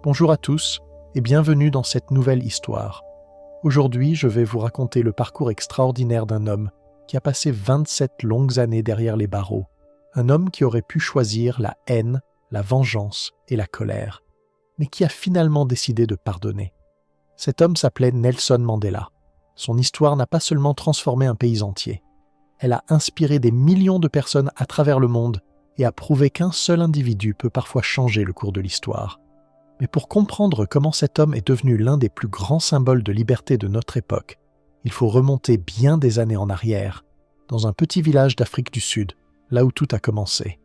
Bonjour à tous et bienvenue dans cette nouvelle histoire. Aujourd'hui, je vais vous raconter le parcours extraordinaire d'un homme qui a passé 27 longues années derrière les barreaux. Un homme qui aurait pu choisir la haine, la vengeance et la colère, mais qui a finalement décidé de pardonner. Cet homme s'appelait Nelson Mandela. Son histoire n'a pas seulement transformé un pays entier, elle a inspiré des millions de personnes à travers le monde et a prouvé qu'un seul individu peut parfois changer le cours de l'histoire. Mais pour comprendre comment cet homme est devenu l'un des plus grands symboles de liberté de notre époque, il faut remonter bien des années en arrière, dans un petit village d'Afrique du Sud, là où tout a commencé.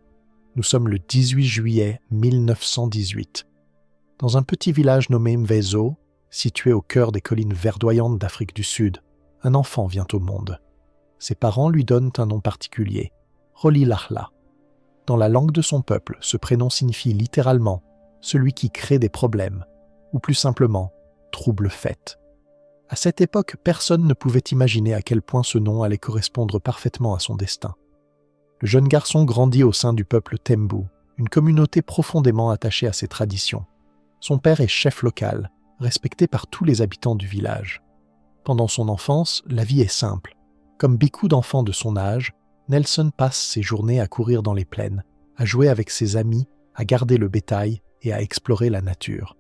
Nous sommes le 18 juillet 1918. Dans un petit village nommé Mvezo, situé au cœur des collines verdoyantes d'Afrique du Sud, un enfant vient au monde. Ses parents lui donnent un nom particulier, Rolihlahla. Dans la langue de son peuple, ce prénom signifie littéralement « celui qui crée des problèmes » ou plus simplement « trouble fait ». À cette époque, personne ne pouvait imaginer à quel point ce nom allait correspondre parfaitement à son destin. Le jeune garçon grandit au sein du peuple Tembu, une communauté profondément attachée à ses traditions. Son père est chef local, respecté par tous les habitants du village. Pendant son enfance, la vie est simple. Comme beaucoup d'enfants de son âge, Nelson passe ses journées à courir dans les plaines, à jouer avec ses amis, à garder le bétail et à explorer la nature.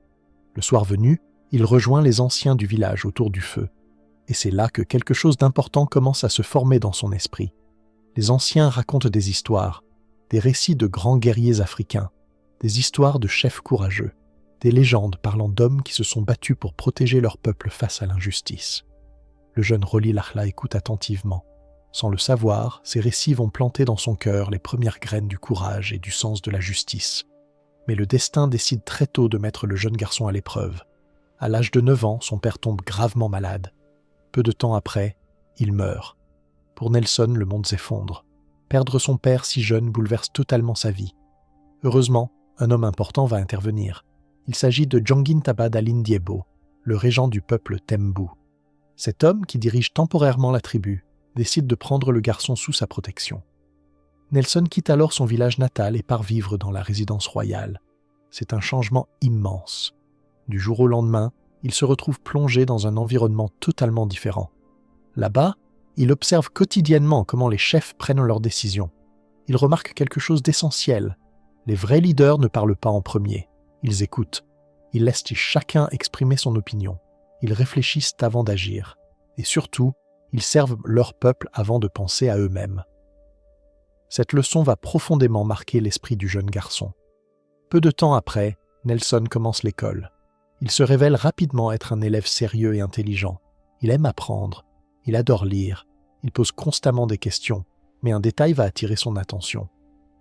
Le soir venu, il rejoint les anciens du village autour du feu. Et c'est là que quelque chose d'important commence à se former dans son esprit. Les anciens racontent des histoires, des récits de grands guerriers africains, des histoires de chefs courageux, des légendes parlant d'hommes qui se sont battus pour protéger leur peuple face à l'injustice. Le jeune Rolihlahla écoute attentivement. Sans le savoir, ces récits vont planter dans son cœur les premières graines du courage et du sens de la justice. Mais le destin décide très tôt de mettre le jeune garçon à l'épreuve. À l'âge de 9 ans, son père tombe gravement malade. Peu de temps après, il meurt. Pour Nelson, le monde s'effondre. Perdre son père si jeune bouleverse totalement sa vie. Heureusement, un homme important va intervenir. Il s'agit de Jongintaba Dalindyebo, le régent du peuple Tembu. Cet homme, qui dirige temporairement la tribu, décide de prendre le garçon sous sa protection. Nelson quitte alors son village natal et part vivre dans la résidence royale. C'est un changement immense. Du jour au lendemain, il se retrouve plongé dans un environnement totalement différent. Là-bas, il observe quotidiennement comment les chefs prennent leurs décisions. Il remarque quelque chose d'essentiel. Les vrais leaders ne parlent pas en premier. Ils écoutent. Ils laissent chacun exprimer son opinion. Ils réfléchissent avant d'agir. Et surtout, ils servent leur peuple avant de penser à eux-mêmes. Cette leçon va profondément marquer l'esprit du jeune garçon. Peu de temps après, Nelson commence l'école. Il se révèle rapidement être un élève sérieux et intelligent. Il aime apprendre, il adore lire, il pose constamment des questions, mais un détail va attirer son attention.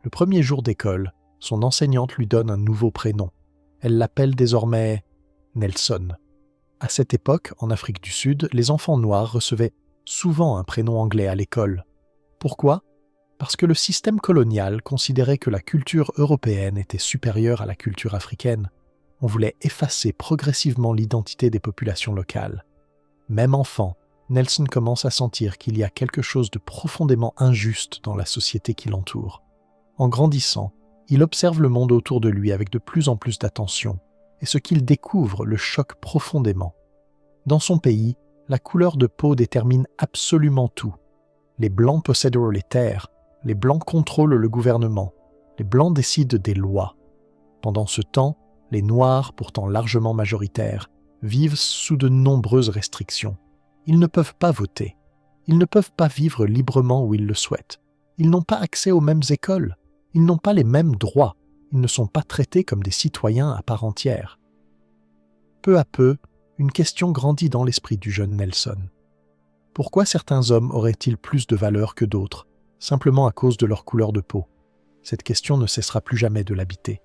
Le premier jour d'école, son enseignante lui donne un nouveau prénom. Elle l'appelle désormais Nelson. À cette époque, en Afrique du Sud, les enfants noirs recevaient souvent un prénom anglais à l'école. Pourquoi ? Parce que le système colonial considérait que la culture européenne était supérieure à la culture africaine. On voulait effacer progressivement l'identité des populations locales. Même enfant, Nelson commence à sentir qu'il y a quelque chose de profondément injuste dans la société qui l'entoure. En grandissant, il observe le monde autour de lui avec de plus en plus d'attention, et ce qu'il découvre le choque profondément. Dans son pays, la couleur de peau détermine absolument tout. Les Blancs possèdent les terres, les Blancs contrôlent le gouvernement, les Blancs décident des lois. Pendant ce temps, les Noirs, pourtant largement majoritaires, vivent sous de nombreuses restrictions. Ils ne peuvent pas voter. Ils ne peuvent pas vivre librement où ils le souhaitent. Ils n'ont pas accès aux mêmes écoles. Ils n'ont pas les mêmes droits. Ils ne sont pas traités comme des citoyens à part entière. Peu à peu, une question grandit dans l'esprit du jeune Nelson. Pourquoi certains hommes auraient-ils plus de valeur que d'autres, simplement à cause de leur couleur de peau ? Cette question ne cessera plus jamais de l'habiter.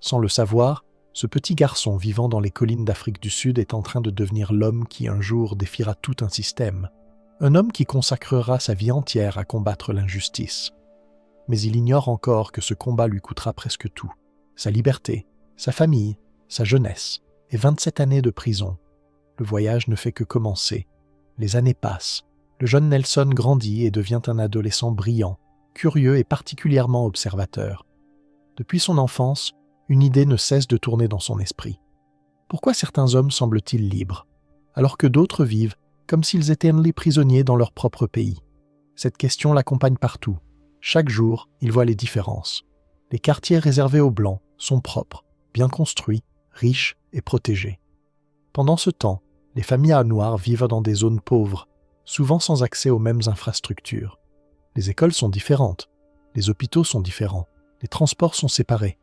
Sans le savoir, ce petit garçon vivant dans les collines d'Afrique du Sud est en train de devenir l'homme qui un jour défiera tout un système. Un homme qui consacrera sa vie entière à combattre l'injustice. Mais il ignore encore que ce combat lui coûtera presque tout. Sa liberté, sa famille, sa jeunesse et 27 années de prison. Le voyage ne fait que commencer. Les années passent. Le jeune Nelson grandit et devient un adolescent brillant, curieux et particulièrement observateur. Depuis son enfance, une idée ne cesse de tourner dans son esprit. Pourquoi certains hommes semblent-ils libres, alors que d'autres vivent comme s'ils étaient les prisonniers dans leur propre pays? Cette question l'accompagne partout. Chaque jour, il voit les différences. Les quartiers réservés aux Blancs sont propres, bien construits, riches et protégés. Pendant ce temps, les familles à noirs vivent dans des zones pauvres, souvent sans accès aux mêmes infrastructures. Les écoles sont différentes, les hôpitaux sont différents, les transports sont séparés.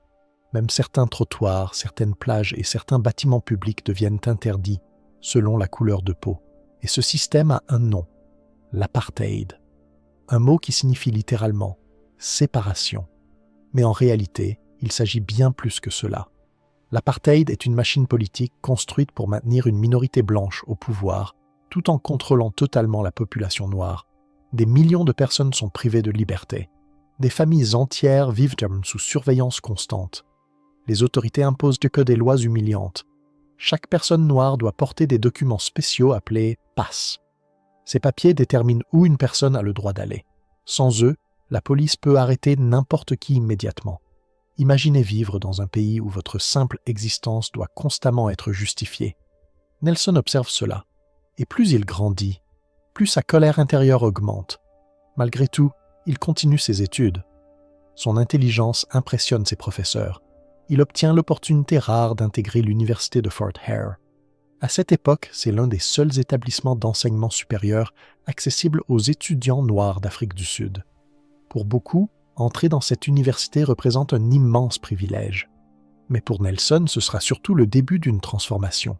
Même certains trottoirs, certaines plages et certains bâtiments publics deviennent interdits selon la couleur de peau. Et ce système a un nom, l'apartheid. Un mot qui signifie littéralement « séparation ». Mais en réalité, il s'agit bien plus que cela. L'apartheid est une machine politique construite pour maintenir une minorité blanche au pouvoir, tout en contrôlant totalement la population noire. Des millions de personnes sont privées de liberté. Des familles entières vivent sous surveillance constante. Les autorités imposent que des lois humiliantes. Chaque personne noire doit porter des documents spéciaux appelés « passes ». Ces papiers déterminent où une personne a le droit d'aller. Sans eux, la police peut arrêter n'importe qui immédiatement. Imaginez vivre dans un pays où votre simple existence doit constamment être justifiée. Nelson observe cela, et plus il grandit, plus sa colère intérieure augmente. Malgré tout, il continue ses études. Son intelligence impressionne ses professeurs. Il obtient l'opportunité rare d'intégrer l'université de Fort Hare. À cette époque, c'est l'un des seuls établissements d'enseignement supérieur accessibles aux étudiants noirs d'Afrique du Sud. Pour beaucoup, entrer dans cette université représente un immense privilège. Mais pour Nelson, ce sera surtout le début d'une transformation.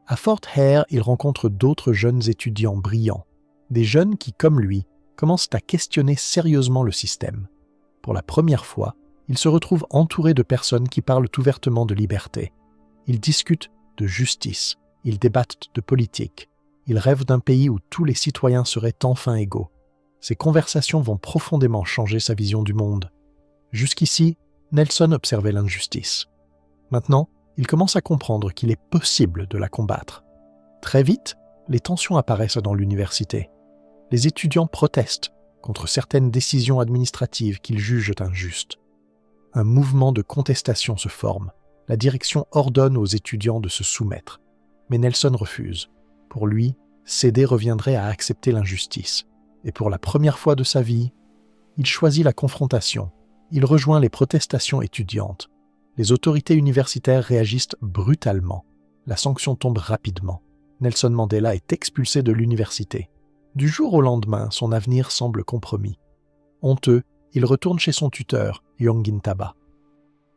À Fort Hare, il rencontre d'autres jeunes étudiants brillants, des jeunes qui, comme lui, commencent à questionner sérieusement le système. Pour la première fois, il se retrouve entouré de personnes qui parlent ouvertement de liberté. Ils discutent de justice, ils débattent de politique, ils rêvent d'un pays où tous les citoyens seraient enfin égaux. Ces conversations vont profondément changer sa vision du monde. Jusqu'ici, Nelson observait l'injustice. Maintenant, il commence à comprendre qu'il est possible de la combattre. Très vite, les tensions apparaissent dans l'université. Les étudiants protestent contre certaines décisions administratives qu'ils jugent injustes. Un mouvement de contestation se forme. La direction ordonne aux étudiants de se soumettre. Mais Nelson refuse. Pour lui, céder reviendrait à accepter l'injustice. Et pour la première fois de sa vie, il choisit la confrontation. Il rejoint les protestations étudiantes. Les autorités universitaires réagissent brutalement. La sanction tombe rapidement. Nelson Mandela est expulsé de l'université. Du jour au lendemain, son avenir semble compromis. Honteux, il retourne chez son tuteur, Yongintaba.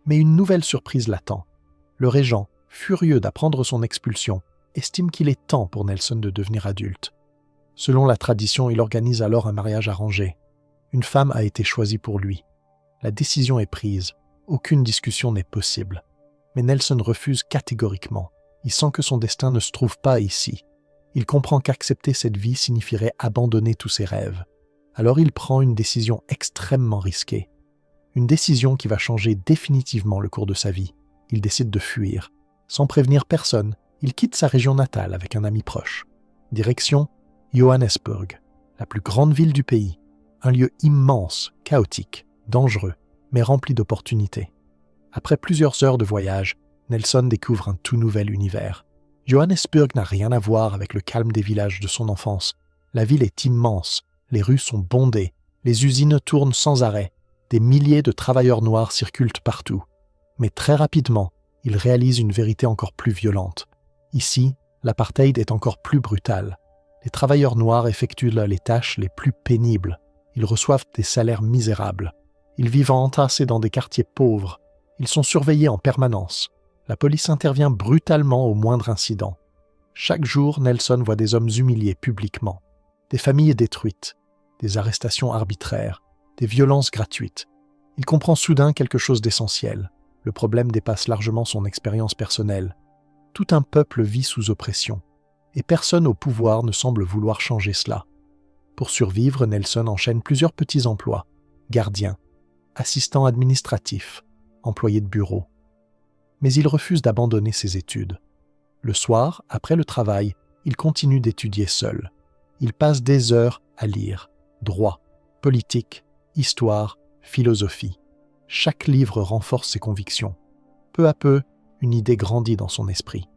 Mais une nouvelle surprise l'attend. Le régent, furieux d'apprendre son expulsion, estime qu'il est temps pour Nelson de devenir adulte. Selon la tradition, il organise alors un mariage arrangé. Une femme a été choisie pour lui. La décision est prise. Aucune discussion n'est possible. Mais Nelson refuse catégoriquement. Il sent que son destin ne se trouve pas ici. Il comprend qu'accepter cette vie signifierait abandonner tous ses rêves. Alors il prend une décision extrêmement risquée. Une décision qui va changer définitivement le cours de sa vie. Il décide de fuir. Sans prévenir personne, il quitte sa région natale avec un ami proche. Direction Johannesburg, la plus grande ville du pays. Un lieu immense, chaotique, dangereux, mais rempli d'opportunités. Après plusieurs heures de voyage, Nelson découvre un tout nouvel univers. Johannesburg n'a rien à voir avec le calme des villages de son enfance. La ville est immense, les rues sont bondées, les usines tournent sans arrêt, des milliers de travailleurs noirs circulent partout. Mais très rapidement, il réalise une vérité encore plus violente. Ici, l'apartheid est encore plus brutal. Les travailleurs noirs effectuent les tâches les plus pénibles. Ils reçoivent des salaires misérables. Ils vivent entassés dans des quartiers pauvres. Ils sont surveillés en permanence. La police intervient brutalement au moindre incident. Chaque jour, Nelson voit des hommes humiliés publiquement, des familles détruites, des arrestations arbitraires, des violences gratuites. Il comprend soudain quelque chose d'essentiel. Le problème dépasse largement son expérience personnelle. Tout un peuple vit sous oppression, et personne au pouvoir ne semble vouloir changer cela. Pour survivre, Nelson enchaîne plusieurs petits emplois, gardien, assistant administratif, employé de bureau. Mais il refuse d'abandonner ses études. Le soir, après le travail, il continue d'étudier seul. Il passe des heures à lire droit, politique, histoire, philosophie. Chaque livre renforce ses convictions. Peu à peu, une idée grandit dans son esprit.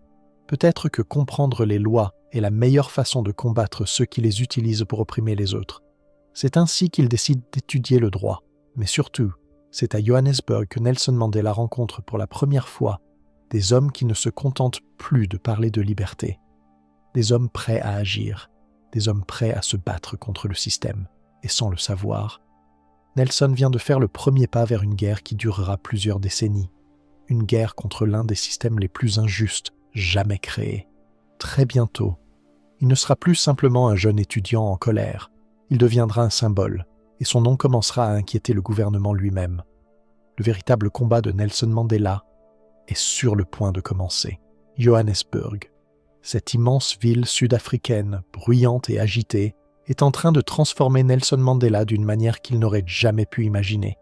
Peut-être que comprendre les lois est la meilleure façon de combattre ceux qui les utilisent pour opprimer les autres. C'est ainsi qu'il décide d'étudier le droit. Mais surtout, c'est à Johannesburg que Nelson Mandela rencontre pour la première fois des hommes qui ne se contentent plus de parler de liberté. Des hommes prêts à agir, des hommes prêts à se battre contre le système. Et sans le savoir, Nelson vient de faire le premier pas vers une guerre qui durera plusieurs décennies. Une guerre contre l'un des systèmes les plus injustes jamais créés. Très bientôt, il ne sera plus simplement un jeune étudiant en colère. Il deviendra un symbole, et son nom commencera à inquiéter le gouvernement lui-même. Le véritable combat de Nelson Mandela est sur le point de commencer. Johannesburg, cette immense ville sud-africaine, bruyante et agitée, est en train de transformer Nelson Mandela d'une manière qu'il n'aurait jamais pu imaginer.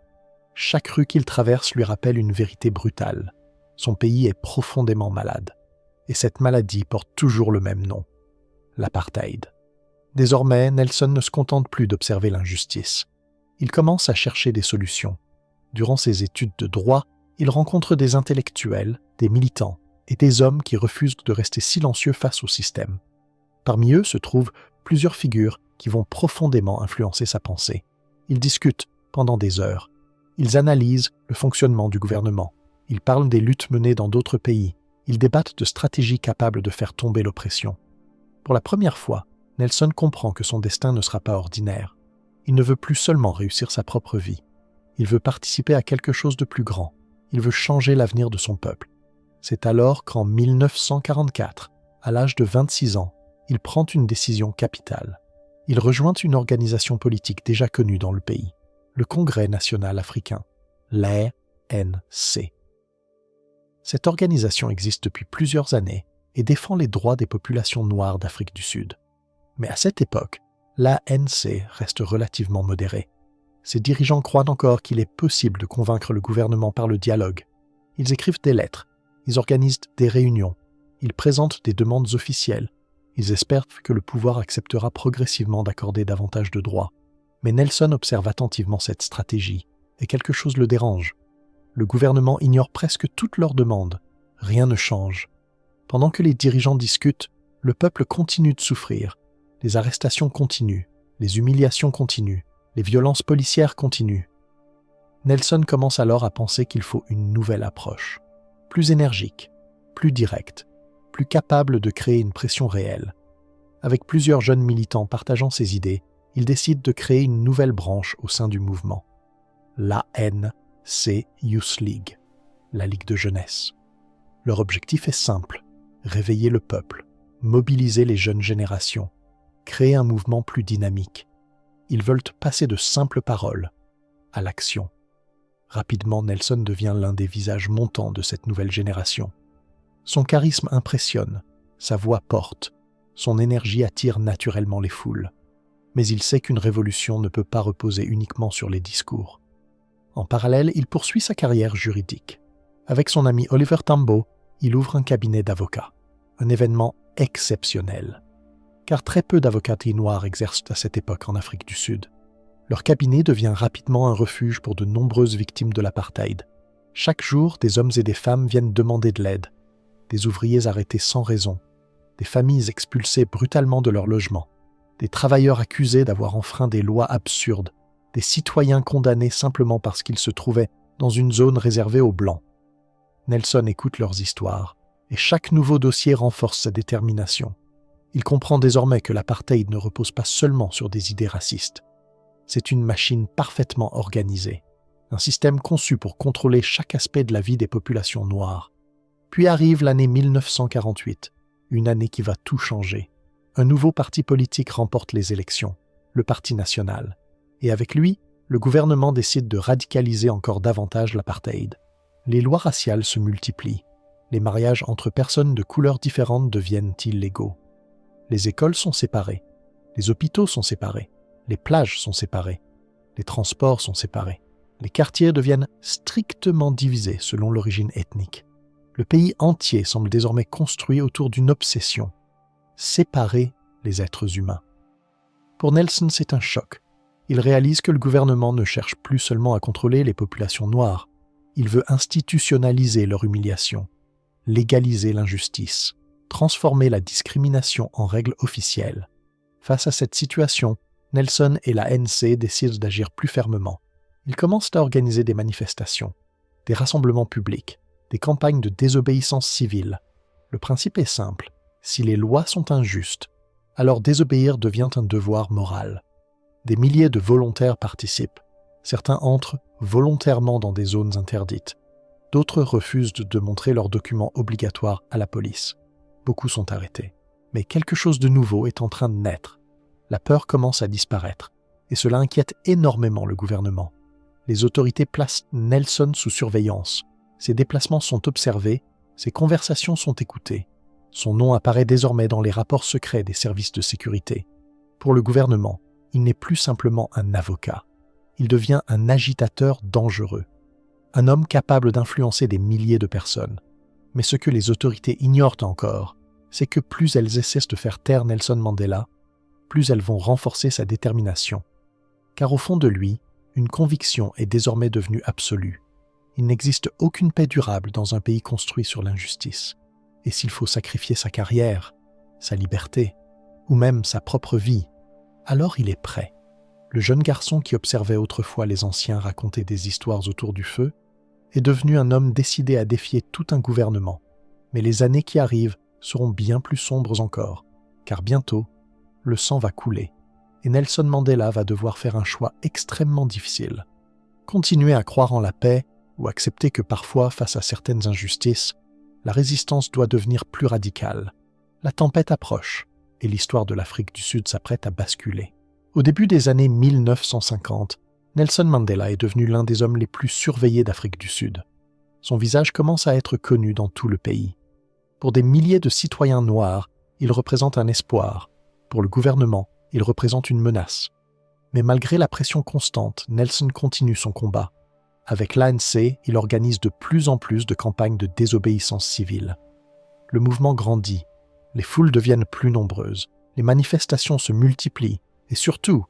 Chaque rue qu'il traverse lui rappelle une vérité brutale. Son pays est profondément malade. Et cette maladie porte toujours le même nom, l'apartheid. Désormais, Nelson ne se contente plus d'observer l'injustice. Il commence à chercher des solutions. Durant ses études de droit, il rencontre des intellectuels, des militants et des hommes qui refusent de rester silencieux face au système. Parmi eux se trouvent plusieurs figures qui vont profondément influencer sa pensée. Ils discutent pendant des heures. Ils analysent le fonctionnement du gouvernement. Ils parlent des luttes menées dans d'autres pays. Ils débattent de stratégies capables de faire tomber l'oppression. Pour la première fois, Nelson comprend que son destin ne sera pas ordinaire. Il ne veut plus seulement réussir sa propre vie. Il veut participer à quelque chose de plus grand. Il veut changer l'avenir de son peuple. C'est alors qu'en 1944, à l'âge de 26 ans, il prend une décision capitale. Il rejoint une organisation politique déjà connue dans le pays, le Congrès national africain, l'ANC. Cette organisation existe depuis plusieurs années et défend les droits des populations noires d'Afrique du Sud. Mais à cette époque, l'ANC reste relativement modérée. Ses dirigeants croient encore qu'il est possible de convaincre le gouvernement par le dialogue. Ils écrivent des lettres, ils organisent des réunions, ils présentent des demandes officielles. Ils espèrent que le pouvoir acceptera progressivement d'accorder davantage de droits. Mais Nelson observe attentivement cette stratégie, et quelque chose le dérange. Le gouvernement ignore presque toutes leurs demandes. Rien ne change. Pendant que les dirigeants discutent, le peuple continue de souffrir. Les arrestations continuent, les humiliations continuent, les violences policières continuent. Nelson commence alors à penser qu'il faut une nouvelle approche, plus énergique, plus directe, plus capable de créer une pression réelle. Avec plusieurs jeunes militants partageant ses idées, il décide de créer une nouvelle branche au sein du mouvement, l'ANC Youth League, la Ligue de jeunesse. Leur objectif est simple, réveiller le peuple, mobiliser les jeunes générations, créer un mouvement plus dynamique. Ils veulent passer de simples paroles à l'action. Rapidement, Nelson devient l'un des visages montants de cette nouvelle génération. Son charisme impressionne, sa voix porte, son énergie attire naturellement les foules. Mais il sait qu'une révolution ne peut pas reposer uniquement sur les discours. En parallèle, il poursuit sa carrière juridique. Avec son ami Oliver Tambo, il ouvre un cabinet d'avocats, un événement exceptionnel. Car très peu d'avocats noirs exercent à cette époque en Afrique du Sud. Leur cabinet devient rapidement un refuge pour de nombreuses victimes de l'apartheid. Chaque jour, des hommes et des femmes viennent demander de l'aide. Des ouvriers arrêtés sans raison, des familles expulsées brutalement de leur logement, des travailleurs accusés d'avoir enfreint des lois absurdes, des citoyens condamnés simplement parce qu'ils se trouvaient dans une zone réservée aux Blancs. Nelson écoute leurs histoires, et chaque nouveau dossier renforce sa détermination. Il comprend désormais que l'apartheid ne repose pas seulement sur des idées racistes. C'est une machine parfaitement organisée, un système conçu pour contrôler chaque aspect de la vie des populations noires. Puis arrive l'année 1948, une année qui va tout changer. Un nouveau parti politique remporte les élections, le Parti national. Et avec lui, le gouvernement décide de radicaliser encore davantage l'apartheid. Les lois raciales se multiplient. Les mariages entre personnes de couleurs différentes deviennent illégaux. Les écoles sont séparées. Les hôpitaux sont séparés. Les plages sont séparées. Les transports sont séparés. Les quartiers deviennent strictement divisés selon l'origine ethnique. Le pays entier semble désormais construit autour d'une obsession, séparer les êtres humains. Pour Nelson, c'est un choc. Il réalise que le gouvernement ne cherche plus seulement à contrôler les populations noires, il veut institutionnaliser leur humiliation, légaliser l'injustice, transformer la discrimination en règle officielle. Face à cette situation, Nelson et l'ANC décident d'agir plus fermement. Ils commencent à organiser des manifestations, des rassemblements publics, des campagnes de désobéissance civile. Le principe est simple, si les lois sont injustes, alors désobéir devient un devoir moral. Des milliers de volontaires participent. Certains entrent volontairement dans des zones interdites. D'autres refusent de montrer leurs documents obligatoires à la police. Beaucoup sont arrêtés. Mais quelque chose de nouveau est en train de naître. La peur commence à disparaître, et cela inquiète énormément le gouvernement. Les autorités placent Nelson sous surveillance. Ses déplacements sont observés, ses conversations sont écoutées. Son nom apparaît désormais dans les rapports secrets des services de sécurité. Pour le gouvernement, il n'est plus simplement un avocat. Il devient un agitateur dangereux. Un homme capable d'influencer des milliers de personnes. Mais ce que les autorités ignorent encore, c'est que plus elles essaient de faire taire Nelson Mandela, plus elles vont renforcer sa détermination. Car au fond de lui, une conviction est désormais devenue absolue. Il n'existe aucune paix durable dans un pays construit sur l'injustice. Et s'il faut sacrifier sa carrière, sa liberté, ou même sa propre vie, alors il est prêt. Le jeune garçon qui observait autrefois les anciens raconter des histoires autour du feu est devenu un homme décidé à défier tout un gouvernement. Mais les années qui arrivent seront bien plus sombres encore, car bientôt, le sang va couler, et Nelson Mandela va devoir faire un choix extrêmement difficile. Continuer à croire en la paix ou accepter que parfois, face à certaines injustices, la résistance doit devenir plus radicale. La tempête approche, et l'histoire de l'Afrique du Sud s'apprête à basculer. Au début des années 1950, Nelson Mandela est devenu l'un des hommes les plus surveillés d'Afrique du Sud. Son visage commence à être connu dans tout le pays. Pour des milliers de citoyens noirs, il représente un espoir. Pour le gouvernement, il représente une menace. Mais malgré la pression constante, Nelson continue son combat. Avec l'ANC, il organise de plus en plus de campagnes de désobéissance civile. Le mouvement grandit, les foules deviennent plus nombreuses, les manifestations se multiplient, et surtout,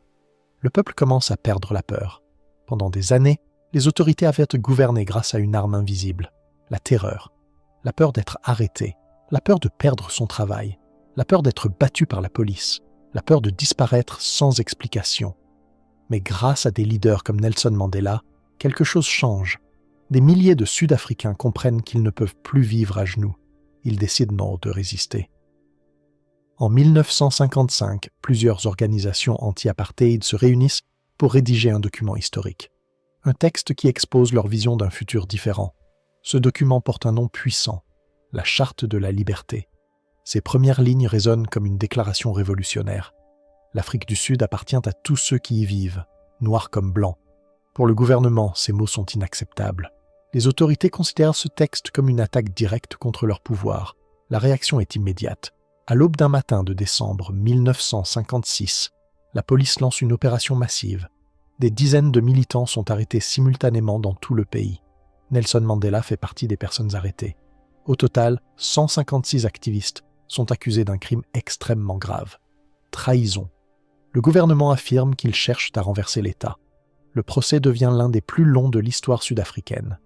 le peuple commence à perdre la peur. Pendant des années, les autorités avaient gouverné grâce à une arme invisible, la terreur. La peur d'être arrêté, la peur de perdre son travail, la peur d'être battu par la police, la peur de disparaître sans explication. Mais grâce à des leaders comme Nelson Mandela, quelque chose change. Des milliers de Sud-Africains comprennent qu'ils ne peuvent plus vivre à genoux. Ils décident non de résister. En 1955, plusieurs organisations anti-apartheid se réunissent pour rédiger un document historique. Un texte qui expose leur vision d'un futur différent. Ce document porte un nom puissant, la Charte de la liberté. Ses premières lignes résonnent comme une déclaration révolutionnaire. L'Afrique du Sud appartient à tous ceux qui y vivent, noirs comme blancs. Pour le gouvernement, ces mots sont inacceptables. Les autorités considèrent ce texte comme une attaque directe contre leur pouvoir. La réaction est immédiate. À l'aube d'un matin de décembre 1956, la police lance une opération massive. Des dizaines de militants sont arrêtés simultanément dans tout le pays. Nelson Mandela fait partie des personnes arrêtées. Au total, 156 activistes sont accusés d'un crime extrêmement grave. Trahison. Le gouvernement affirme qu'il cherche à renverser l'État. Le procès devient l'un des plus longs de l'histoire sud-africaine.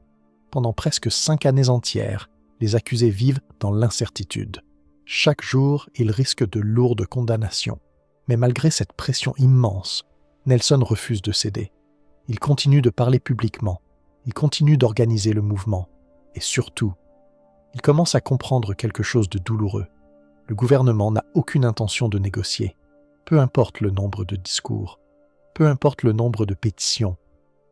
Pendant presque 5 années entières, les accusés vivent dans l'incertitude. Chaque jour, ils risquent de lourdes condamnations. Mais malgré cette pression immense, Nelson refuse de céder. Il continue de parler publiquement. Il continue d'organiser le mouvement. Et surtout, il commence à comprendre quelque chose de douloureux. Le gouvernement n'a aucune intention de négocier. Peu importe le nombre de discours. Peu importe le nombre de pétitions.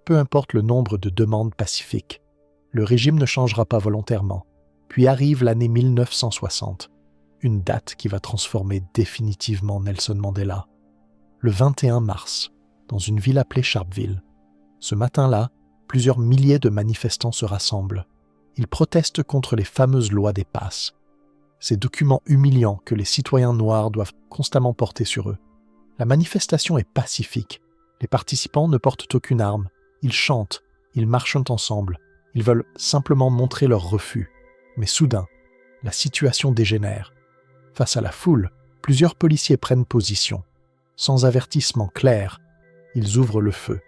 Peu importe le nombre de demandes pacifiques. Le régime ne changera pas volontairement. Puis arrive l'année 1960. Une date qui va transformer définitivement Nelson Mandela. Le 21 mars, dans une ville appelée Sharpeville. Ce matin-là, plusieurs milliers de manifestants se rassemblent. Ils protestent contre les fameuses lois des passes. Ces documents humiliants que les citoyens noirs doivent constamment porter sur eux. La manifestation est pacifique. Les participants ne portent aucune arme. Ils chantent, ils marchent ensemble. Ils veulent simplement montrer leur refus. Mais soudain, la situation dégénère. Face à la foule, plusieurs policiers prennent position. Sans avertissement clair, ils ouvrent le feu.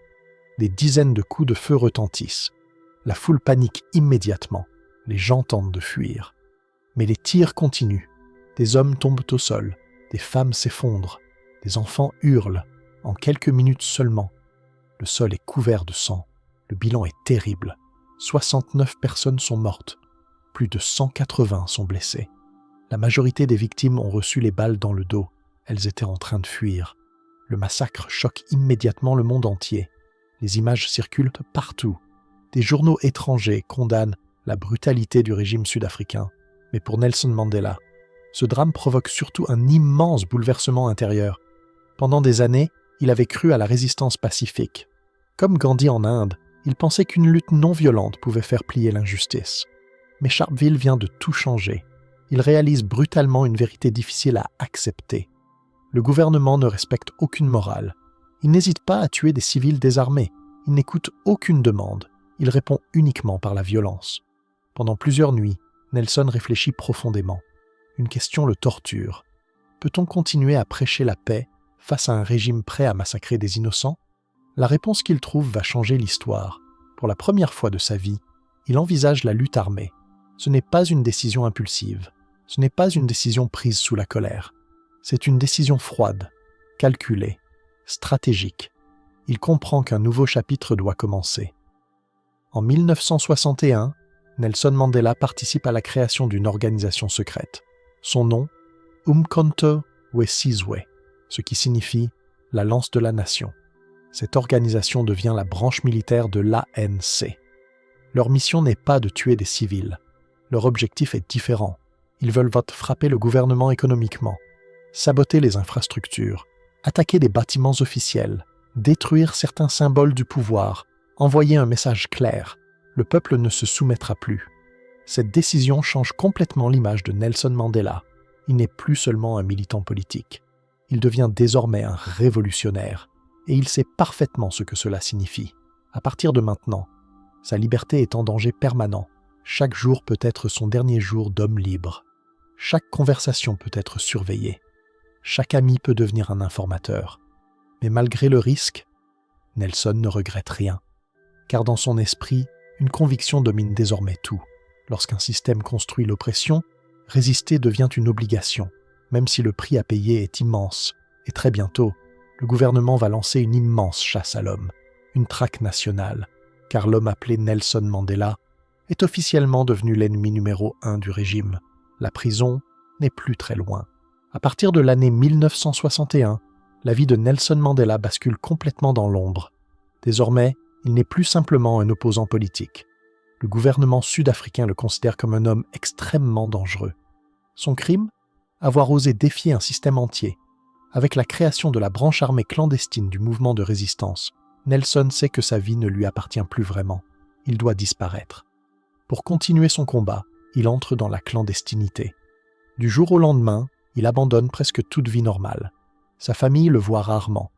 Des dizaines de coups de feu retentissent. La foule panique immédiatement. Les gens tentent de fuir. Mais les tirs continuent. Des hommes tombent au sol, des femmes s'effondrent, des enfants hurlent, en quelques minutes seulement. Le sol est couvert de sang, le bilan est terrible. 69 personnes sont mortes, plus de 180 sont blessées. La majorité des victimes ont reçu les balles dans le dos, elles étaient en train de fuir. Le massacre choque immédiatement le monde entier. Les images circulent partout. Des journaux étrangers condamnent la brutalité du régime sud-africain. Mais pour Nelson Mandela, ce drame provoque surtout un immense bouleversement intérieur. Pendant des années, il avait cru à la résistance pacifique. Comme Gandhi en Inde, il pensait qu'une lutte non violente pouvait faire plier l'injustice. Mais Sharpeville vient de tout changer. Il réalise brutalement une vérité difficile à accepter. Le gouvernement ne respecte aucune morale. Il n'hésite pas à tuer des civils désarmés. Il n'écoute aucune demande. Il répond uniquement par la violence. Pendant plusieurs nuits, Nelson réfléchit profondément. Une question le torture. Peut-on continuer à prêcher la paix face à un régime prêt à massacrer des innocents? La réponse qu'il trouve va changer l'histoire. Pour la première fois de sa vie, il envisage la lutte armée. Ce n'est pas une décision impulsive. Ce n'est pas une décision prise sous la colère. C'est une décision froide, calculée, stratégique. Il comprend qu'un nouveau chapitre doit commencer. En 1961, Nelson Mandela participe à la création d'une organisation secrète. Son nom, Umkhonto we Sizwe, ce qui signifie « la lance de la nation ». Cette organisation devient la branche militaire de l'ANC. Leur mission n'est pas de tuer des civils. Leur objectif est différent. Ils veulent frapper le gouvernement économiquement, saboter les infrastructures, attaquer des bâtiments officiels, détruire certains symboles du pouvoir, envoyer un message clair. Le peuple ne se soumettra plus. Cette décision change complètement l'image de Nelson Mandela. Il n'est plus seulement un militant politique. Il devient désormais un révolutionnaire. Et il sait parfaitement ce que cela signifie. À partir de maintenant, sa liberté est en danger permanent. Chaque jour peut être son dernier jour d'homme libre. Chaque conversation peut être surveillée. Chaque ami peut devenir un informateur. Mais malgré le risque, Nelson ne regrette rien. Car dans son esprit, une conviction domine désormais tout. Lorsqu'un système construit l'oppression, résister devient une obligation, même si le prix à payer est immense. Et très bientôt, le gouvernement va lancer une immense chasse à l'homme, une traque nationale, car l'homme appelé Nelson Mandela est officiellement devenu l'ennemi numéro 1 du régime. La prison n'est plus très loin. À partir de l'année 1961, la vie de Nelson Mandela bascule complètement dans l'ombre. Désormais, il n'est plus simplement un opposant politique. Le gouvernement sud-africain le considère comme un homme extrêmement dangereux. Son crime? Avoir osé défier un système entier. Avec la création de la branche armée clandestine du mouvement de résistance, Nelson sait que sa vie ne lui appartient plus vraiment. Il doit disparaître. Pour continuer son combat, il entre dans la clandestinité. Du jour au lendemain, il abandonne presque toute vie normale. Sa famille le voit rarement.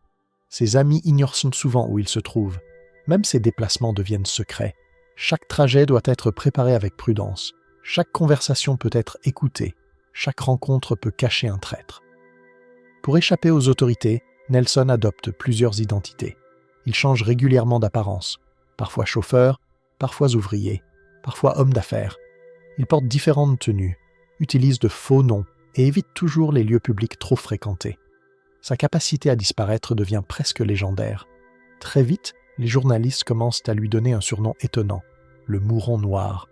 Ses amis ignorent souvent où il se trouve. Même ses déplacements deviennent secrets. Chaque trajet doit être préparé avec prudence. Chaque conversation peut être écoutée. Chaque rencontre peut cacher un traître. Pour échapper aux autorités, Nelson adopte plusieurs identités. Il change régulièrement d'apparence, parfois chauffeur, parfois ouvrier, parfois homme d'affaires. Il porte différentes tenues, utilise de faux noms et évite toujours les lieux publics trop fréquentés. Sa capacité à disparaître devient presque légendaire. Très vite, les journalistes commencent à lui donner un surnom étonnant, le Mouron Noir,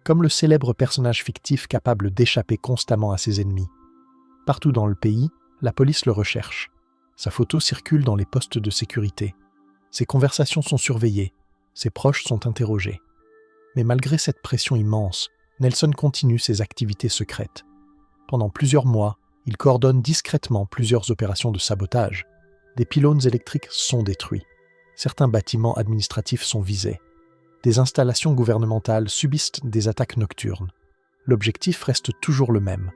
comme le célèbre personnage fictif capable d'échapper constamment à ses ennemis. Partout dans le pays, la police le recherche. Sa photo circule dans les postes de sécurité. Ses conversations sont surveillées. Ses proches sont interrogés. Mais malgré cette pression immense, Nelson continue ses activités secrètes. Pendant plusieurs mois, il coordonne discrètement plusieurs opérations de sabotage. Des pylônes électriques sont détruits. Certains bâtiments administratifs sont visés. Des installations gouvernementales subissent des attaques nocturnes. L'objectif reste toujours le même.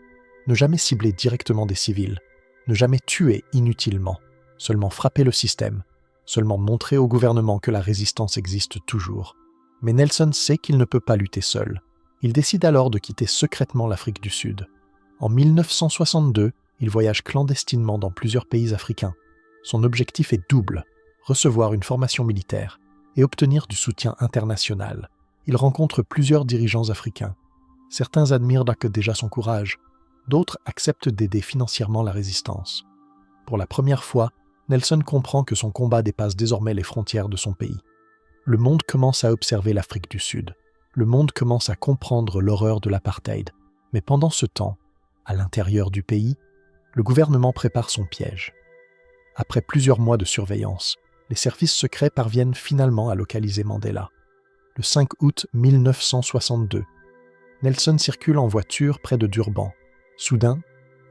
Ne jamais cibler directement des civils. Ne jamais tuer inutilement. Seulement frapper le système. Seulement montrer au gouvernement que la résistance existe toujours. Mais Nelson sait qu'il ne peut pas lutter seul. Il décide alors de quitter secrètement l'Afrique du Sud. En 1962, il voyage clandestinement dans plusieurs pays africains. Son objectif est double, recevoir une formation militaire et obtenir du soutien international. Il rencontre plusieurs dirigeants africains. Certains admirent déjà son courage, D'autres acceptent d'aider financièrement la résistance. Pour la première fois, Nelson comprend que son combat dépasse désormais les frontières de son pays. Le monde commence à observer l'Afrique du Sud. Le monde commence à comprendre l'horreur de l'apartheid. Mais pendant ce temps, à l'intérieur du pays, le gouvernement prépare son piège. Après plusieurs mois de surveillance, les services secrets parviennent finalement à localiser Mandela. Le 5 août 1962, Nelson circule en voiture près de Durban. Soudain,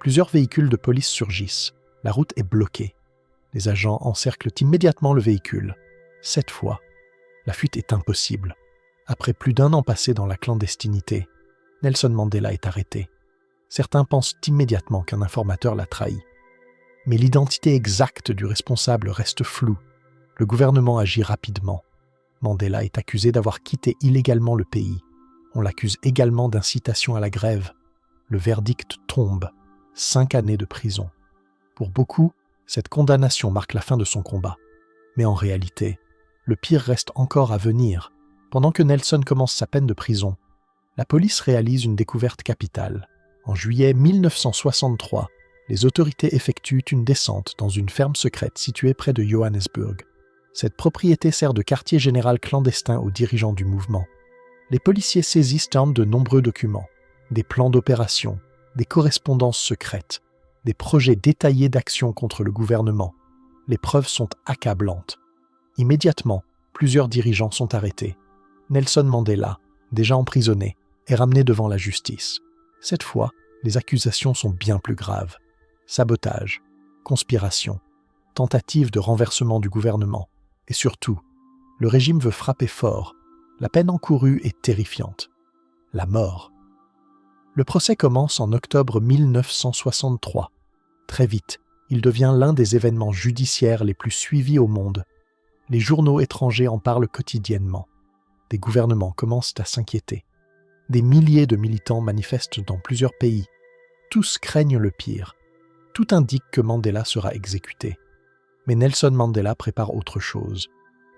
plusieurs véhicules de police surgissent. La route est bloquée. Les agents encerclent immédiatement le véhicule. Cette fois, la fuite est impossible. Après plus d'1 an passé dans la clandestinité, Nelson Mandela est arrêté. Certains pensent immédiatement qu'un informateur l'a trahi. Mais l'identité exacte du responsable reste floue. Le gouvernement agit rapidement. Mandela est accusé d'avoir quitté illégalement le pays. On l'accuse également d'incitation à la grève. Le verdict tombe. 5 années de prison. Pour beaucoup, cette condamnation marque la fin de son combat. Mais en réalité, le pire reste encore à venir. Pendant que Nelson commence sa peine de prison, la police réalise une découverte capitale. En juillet 1963, les autorités effectuent une descente dans une ferme secrète située près de Johannesburg. Cette propriété sert de quartier général clandestin aux dirigeants du mouvement. Les policiers saisissent de nombreux documents, des plans d'opération, des correspondances secrètes, des projets détaillés d'action contre le gouvernement. Les preuves sont accablantes. Immédiatement, plusieurs dirigeants sont arrêtés. Nelson Mandela, déjà emprisonné, est ramené devant la justice. Cette fois, les accusations sont bien plus graves. Sabotage, conspiration, tentative de renversement du gouvernement. Et surtout, le régime veut frapper fort. La peine encourue est terrifiante. La mort. Le procès commence en octobre 1963. Très vite, il devient l'un des événements judiciaires les plus suivis au monde. Les journaux étrangers en parlent quotidiennement. Des gouvernements commencent à s'inquiéter. Des milliers de militants manifestent dans plusieurs pays. Tous craignent le pire. Tout indique que Mandela sera exécuté. Mais Nelson Mandela prépare autre chose.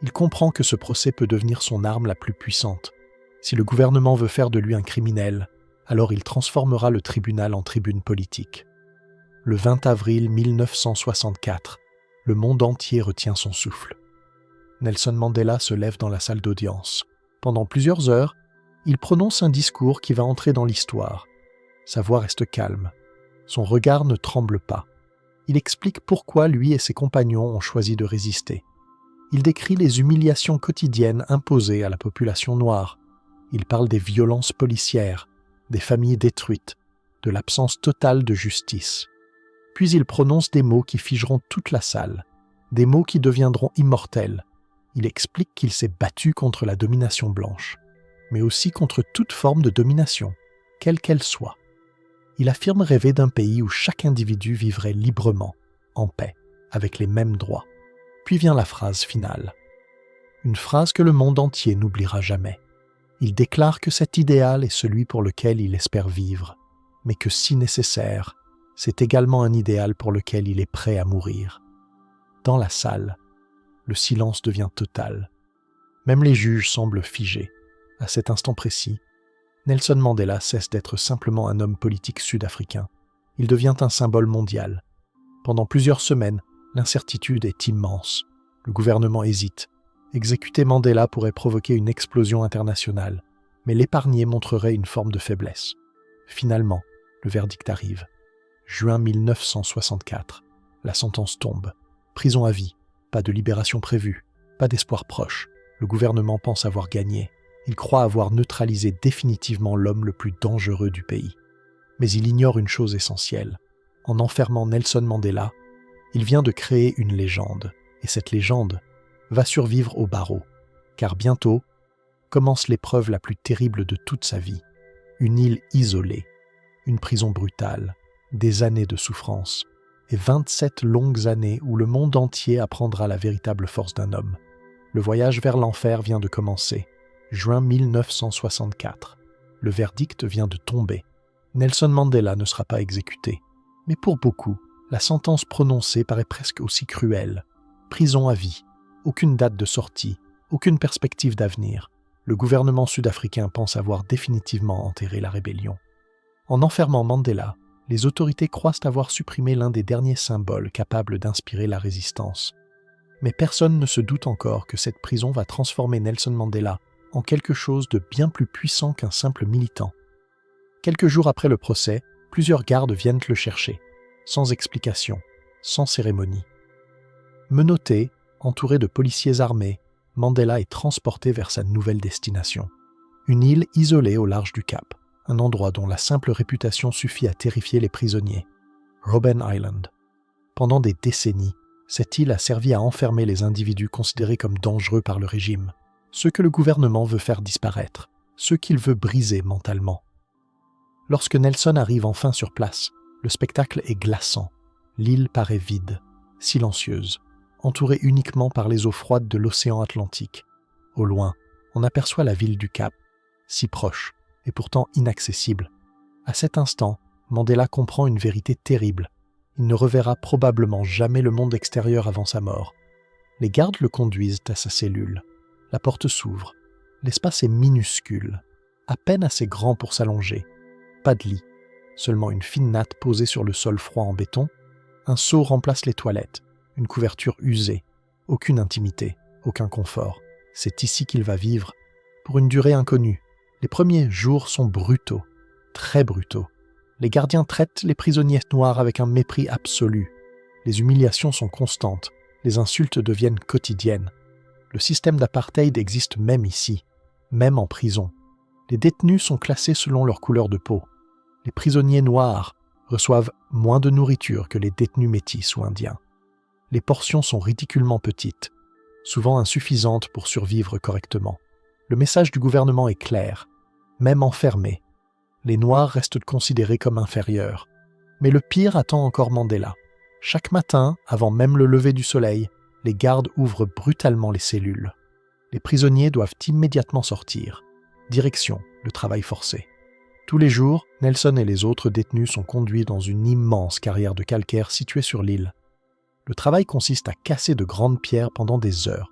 Il comprend que ce procès peut devenir son arme la plus puissante. Si le gouvernement veut faire de lui un criminel, alors il transformera le tribunal en tribune politique. Le 20 avril 1964, le monde entier retient son souffle. Nelson Mandela se lève dans la salle d'audience. Pendant plusieurs heures, il prononce un discours qui va entrer dans l'histoire. Sa voix reste calme. Son regard ne tremble pas. Il explique pourquoi lui et ses compagnons ont choisi de résister. Il décrit les humiliations quotidiennes imposées à la population noire. Il parle des violences policières, des familles détruites, de l'absence totale de justice. Puis il prononce des mots qui figeront toute la salle, des mots qui deviendront immortels. Il explique qu'il s'est battu contre la domination blanche, mais aussi contre toute forme de domination, quelle qu'elle soit. Il affirme rêver d'un pays où chaque individu vivrait librement, en paix, avec les mêmes droits. Puis vient la phrase finale. Une phrase que le monde entier n'oubliera jamais. Il déclare que cet idéal est celui pour lequel il espère vivre, mais que si nécessaire, c'est également un idéal pour lequel il est prêt à mourir. Dans la salle, le silence devient total. Même les juges semblent figés. À cet instant précis, Nelson Mandela cesse d'être simplement un homme politique sud-africain. Il devient un symbole mondial. Pendant plusieurs semaines, l'incertitude est immense. Le gouvernement hésite. Exécuter Mandela pourrait provoquer une explosion internationale, mais l'épargner montrerait une forme de faiblesse. Finalement, le verdict arrive. Juin 1964. La sentence tombe. Prison à vie. Pas de libération prévue. Pas d'espoir proche. Le gouvernement pense avoir gagné. Il croit avoir neutralisé définitivement l'homme le plus dangereux du pays. Mais il ignore une chose essentielle. En enfermant Nelson Mandela, il vient de créer une légende. Et cette légende va survivre au barreau. Car bientôt commence l'épreuve la plus terrible de toute sa vie. Une île isolée. Une prison brutale. Des années de souffrance. Et 27 longues années où le monde entier apprendra la véritable force d'un homme. Le voyage vers l'enfer vient de commencer. Juin 1964. Le verdict vient de tomber. Nelson Mandela ne sera pas exécuté. Mais pour beaucoup, la sentence prononcée paraît presque aussi cruelle. Prison à vie. Aucune date de sortie. Aucune perspective d'avenir. Le gouvernement sud-africain pense avoir définitivement enterré la rébellion. En enfermant Mandela, les autorités croient avoir supprimé l'un des derniers symboles capables d'inspirer la résistance. Mais personne ne se doute encore que cette prison va transformer Nelson Mandela en quelque chose de bien plus puissant qu'un simple militant. Quelques jours après le procès, plusieurs gardes viennent le chercher, sans explication, sans cérémonie. Menotté, entouré de policiers armés, Mandela est transporté vers sa nouvelle destination. Une île isolée au large du Cap, un endroit dont la simple réputation suffit à terrifier les prisonniers. Robben Island. Pendant des décennies, cette île a servi à enfermer les individus considérés comme dangereux par le régime, ceux que le gouvernement veut faire disparaître, ceux qu'il veut briser mentalement. Lorsque Nelson arrive enfin sur place, le spectacle est glaçant. L'île paraît vide, silencieuse, entourée uniquement par les eaux froides de l'océan Atlantique. Au loin, on aperçoit la ville du Cap, si proche et pourtant inaccessible. À cet instant, Mandela comprend une vérité terrible. Il ne reverra probablement jamais le monde extérieur avant sa mort. Les gardes le conduisent à sa cellule. La porte s'ouvre. L'espace est minuscule, à peine assez grand pour s'allonger. Pas de lit, seulement une fine natte posée sur le sol froid en béton. Un seau remplace les toilettes, une couverture usée. Aucune intimité, aucun confort. C'est ici qu'il va vivre, pour une durée inconnue. Les premiers jours sont brutaux, très brutaux. Les gardiens traitent les prisonniers noirs avec un mépris absolu. Les humiliations sont constantes, les insultes deviennent quotidiennes. Le système d'apartheid existe même ici, même en prison. Les détenus sont classés selon leur couleur de peau. Les prisonniers noirs reçoivent moins de nourriture que les détenus métis ou indiens. Les portions sont ridiculement petites, souvent insuffisantes pour survivre correctement. Le message du gouvernement est clair, même enfermés. Les Noirs restent considérés comme inférieurs. Mais le pire attend encore Mandela. Chaque matin, avant même le lever du soleil, les gardes ouvrent brutalement les cellules. Les prisonniers doivent immédiatement sortir. Direction, le travail forcé. Tous les jours, Nelson et les autres détenus sont conduits dans une immense carrière de calcaire située sur l'île. Le travail consiste à casser de grandes pierres pendant des heures,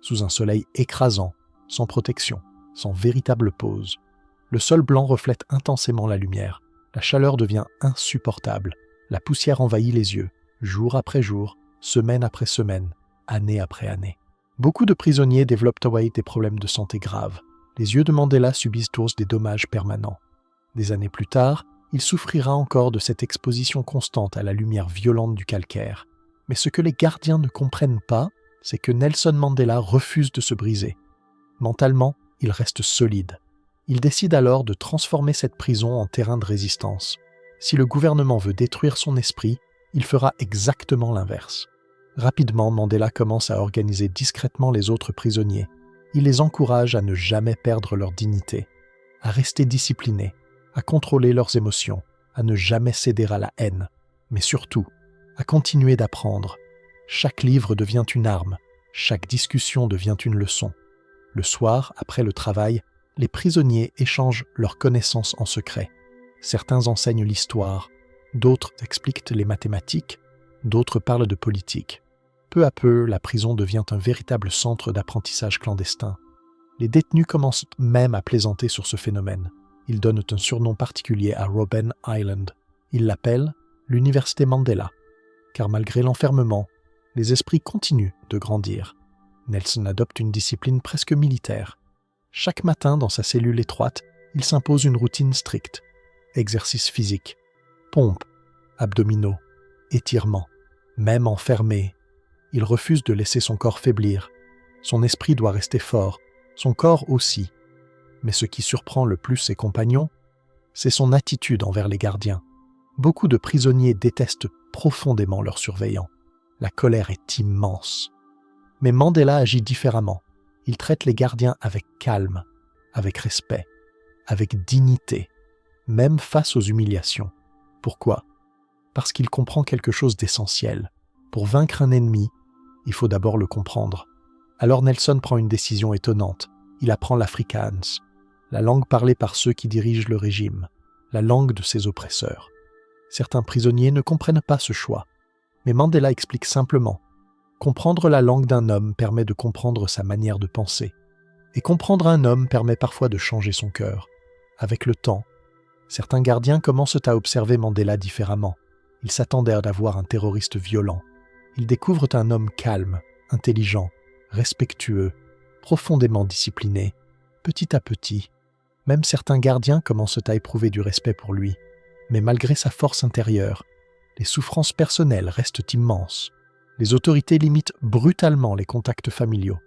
sous un soleil écrasant, sans protection, sans véritable pause. Le sol blanc reflète intensément la lumière. La chaleur devient insupportable. La poussière envahit les yeux, jour après jour, semaine après semaine, année après année. Beaucoup de prisonniers développent des problèmes de santé graves. Les yeux de Mandela subissent tous des dommages permanents. Des années plus tard, il souffrira encore de cette exposition constante à la lumière violente du calcaire. Mais ce que les gardiens ne comprennent pas, c'est que Nelson Mandela refuse de se briser. Mentalement, il reste solide. Il décide alors de transformer cette prison en terrain de résistance. Si le gouvernement veut détruire son esprit, il fera exactement l'inverse. Rapidement, Mandela commence à organiser discrètement les autres prisonniers. Il les encourage à ne jamais perdre leur dignité, à rester disciplinés, à contrôler leurs émotions, à ne jamais céder à la haine, mais surtout, à continuer d'apprendre. Chaque livre devient une arme, chaque discussion devient une leçon. Le soir, après le travail, les prisonniers échangent leurs connaissances en secret. Certains enseignent l'histoire, d'autres expliquent les mathématiques, d'autres parlent de politique. Peu à peu, la prison devient un véritable centre d'apprentissage clandestin. Les détenus commencent même à plaisanter sur ce phénomène. Ils donnent un surnom particulier à Robben Island. Ils l'appellent l'Université Mandela, car malgré l'enfermement, les esprits continuent de grandir. Nelson adopte une discipline presque militaire. Chaque matin, dans sa cellule étroite, il s'impose une routine stricte. Exercice physique, pompes, abdominaux, étirements. Même enfermé, il refuse de laisser son corps faiblir. Son esprit doit rester fort, son corps aussi. Mais ce qui surprend le plus ses compagnons, c'est son attitude envers les gardiens. Beaucoup de prisonniers détestent profondément leurs surveillants. La colère est immense. Mais Mandela agit différemment. Il traite les gardiens avec calme, avec respect, avec dignité, même face aux humiliations. Pourquoi ? Parce qu'il comprend quelque chose d'essentiel. Pour vaincre un ennemi, il faut d'abord le comprendre. Alors Nelson prend une décision étonnante. Il apprend l'Afrikaans, la langue parlée par ceux qui dirigent le régime, la langue de ses oppresseurs. Certains prisonniers ne comprennent pas ce choix, mais Mandela explique simplement. Comprendre la langue d'un homme permet de comprendre sa manière de penser. Et comprendre un homme permet parfois de changer son cœur. Avec le temps, Certains gardiens commencent à observer Mandela différemment. Ils s'attendaient à voir un terroriste violent. Ils découvrent un homme calme, intelligent, respectueux, profondément discipliné. Petit à petit, même certains gardiens commencent à éprouver du respect pour lui. Mais malgré sa force intérieure, les souffrances personnelles restent immenses. Les autorités limitent brutalement les contacts familiaux.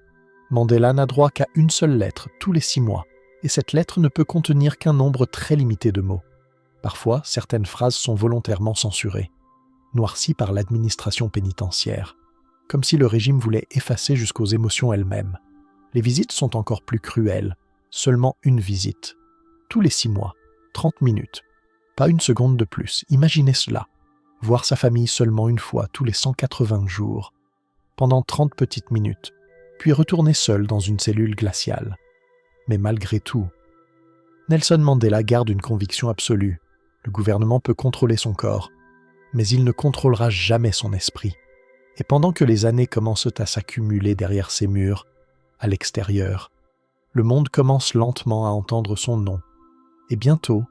Mandela n'a droit qu'à une seule lettre tous les 6 mois, et cette lettre ne peut contenir qu'un nombre très limité de mots. Parfois, certaines phrases sont volontairement censurées, noircies par l'administration pénitentiaire, comme si le régime voulait effacer jusqu'aux émotions elles-mêmes. Les visites sont encore plus cruelles, seulement une visite. Tous les 6 mois, 30 minutes. Pas une seconde de plus, imaginez cela. Voir sa famille seulement une fois tous les 180 jours, pendant 30 petites minutes, puis retourner seul dans une cellule glaciale. Mais malgré tout, Nelson Mandela garde une conviction absolue. Le gouvernement peut contrôler son corps, mais il ne contrôlera jamais son esprit. Et pendant que les années commencent à s'accumuler derrière ces murs, à l'extérieur, le monde commence lentement à entendre son nom. Et bientôt,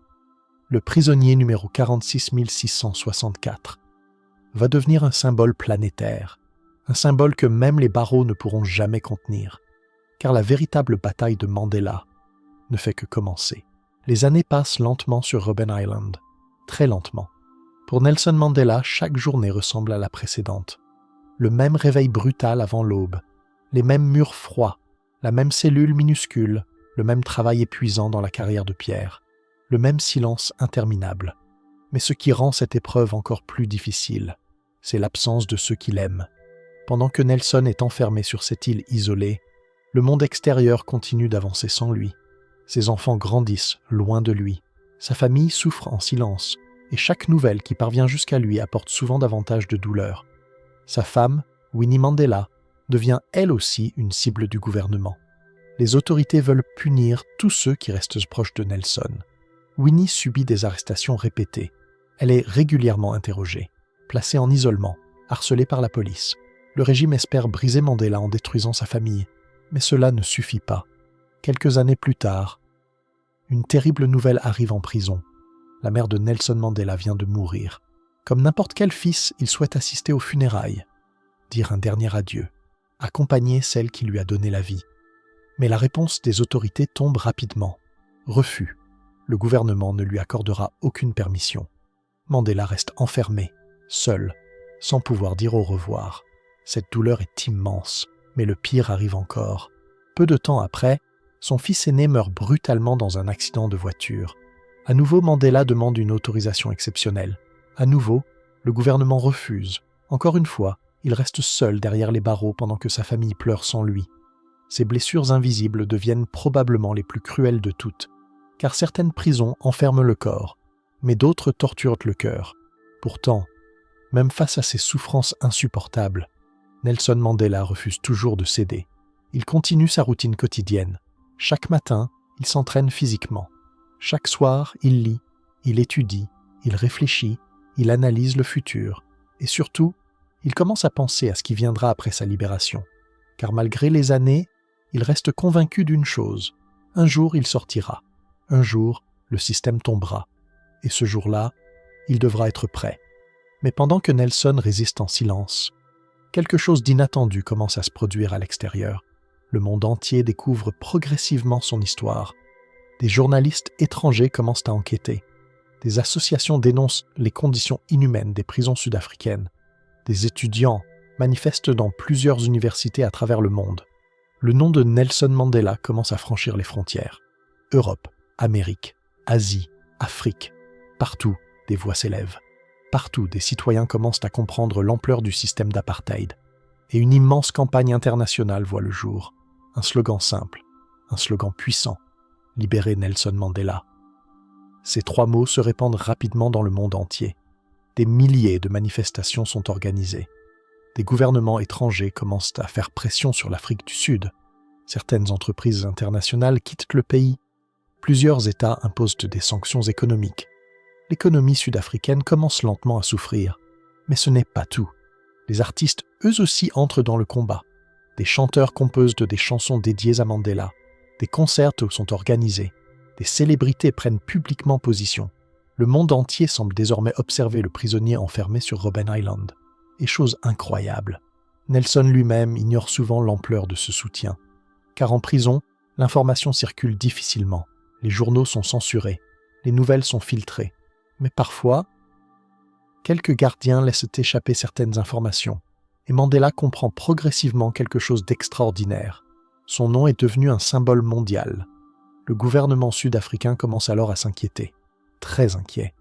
le prisonnier numéro 46 664 va devenir un symbole planétaire, un symbole que même les barreaux ne pourront jamais contenir, car la véritable bataille de Mandela ne fait que commencer. Les années passent lentement sur Robben Island, très lentement. Pour Nelson Mandela, chaque journée ressemble à la précédente. Le même réveil brutal avant l'aube, les mêmes murs froids, la même cellule minuscule, le même travail épuisant dans la carrière de pierre, le même silence interminable. Mais ce qui rend cette épreuve encore plus difficile, c'est l'absence de ceux qu'il aime. Pendant que Nelson est enfermé sur cette île isolée, le monde extérieur continue d'avancer sans lui. Ses enfants grandissent loin de lui. Sa famille souffre en silence, et chaque nouvelle qui parvient jusqu'à lui apporte souvent davantage de douleur. Sa femme, Winnie Mandela, devient elle aussi une cible du gouvernement. Les autorités veulent punir tous ceux qui restent proches de Nelson. Winnie subit des arrestations répétées. Elle est régulièrement interrogée, placée en isolement, harcelée par la police. Le régime espère briser Mandela en détruisant sa famille, mais cela ne suffit pas. Quelques années plus tard, une terrible nouvelle arrive en prison. La mère de Nelson Mandela vient de mourir. Comme n'importe quel fils, il souhaite assister aux funérailles, dire un dernier adieu, accompagner celle qui lui a donné la vie. Mais la réponse des autorités tombe rapidement. Refus. Le gouvernement ne lui accordera aucune permission. Mandela reste enfermé, seul, sans pouvoir dire au revoir. Cette douleur est immense, mais le pire arrive encore. Peu de temps après, son fils aîné meurt brutalement dans un accident de voiture. À nouveau, Mandela demande une autorisation exceptionnelle. À nouveau, le gouvernement refuse. Encore une fois, il reste seul derrière les barreaux pendant que sa famille pleure sans lui. Ces blessures invisibles deviennent probablement les plus cruelles de toutes, car certaines prisons enferment le corps, mais d'autres torturent le cœur. Pourtant, même face à ces souffrances insupportables, Nelson Mandela refuse toujours de céder. Il continue sa routine quotidienne. Chaque matin, il s'entraîne physiquement. Chaque soir, il lit, il étudie, il réfléchit, il analyse le futur. Et surtout, il commence à penser à ce qui viendra après sa libération. Car malgré les années, il reste convaincu d'une chose. Un jour, il sortira. Un jour, le système tombera. Et ce jour-là, il devra être prêt. Mais pendant que Nelson résiste en silence, quelque chose d'inattendu commence à se produire à l'extérieur. Le monde entier découvre progressivement son histoire. Des journalistes étrangers commencent à enquêter. Des associations dénoncent les conditions inhumaines des prisons sud-africaines. Des étudiants manifestent dans plusieurs universités à travers le monde. Le nom de Nelson Mandela commence à franchir les frontières. Europe, Amérique, Asie, Afrique, partout, des voix s'élèvent. Partout, des citoyens commencent à comprendre l'ampleur du système d'apartheid. Et une immense campagne internationale voit le jour. Un slogan simple, un slogan puissant. Libérer Nelson Mandela. Ces 3 mots se répandent rapidement dans le monde entier. Des milliers de manifestations sont organisées. Des gouvernements étrangers commencent à faire pression sur l'Afrique du Sud. Certaines entreprises internationales quittent le pays. Plusieurs États imposent des sanctions économiques. L'économie sud-africaine commence lentement à souffrir. Mais ce n'est pas tout. Les artistes, eux aussi, entrent dans le combat. Des chanteurs composent des chansons dédiées à Mandela. Des concerts sont organisés. Des célébrités prennent publiquement position. Le monde entier semble désormais observer le prisonnier enfermé sur Robben Island. Et chose incroyable, Nelson lui-même ignore souvent l'ampleur de ce soutien. Car en prison, l'information circule difficilement, les journaux sont censurés, les nouvelles sont filtrées. Mais parfois, quelques gardiens laissent échapper certaines informations, et Mandela comprend progressivement quelque chose d'extraordinaire. Son nom est devenu un symbole mondial. Le gouvernement sud-africain commence alors à s'inquiéter, très inquiet,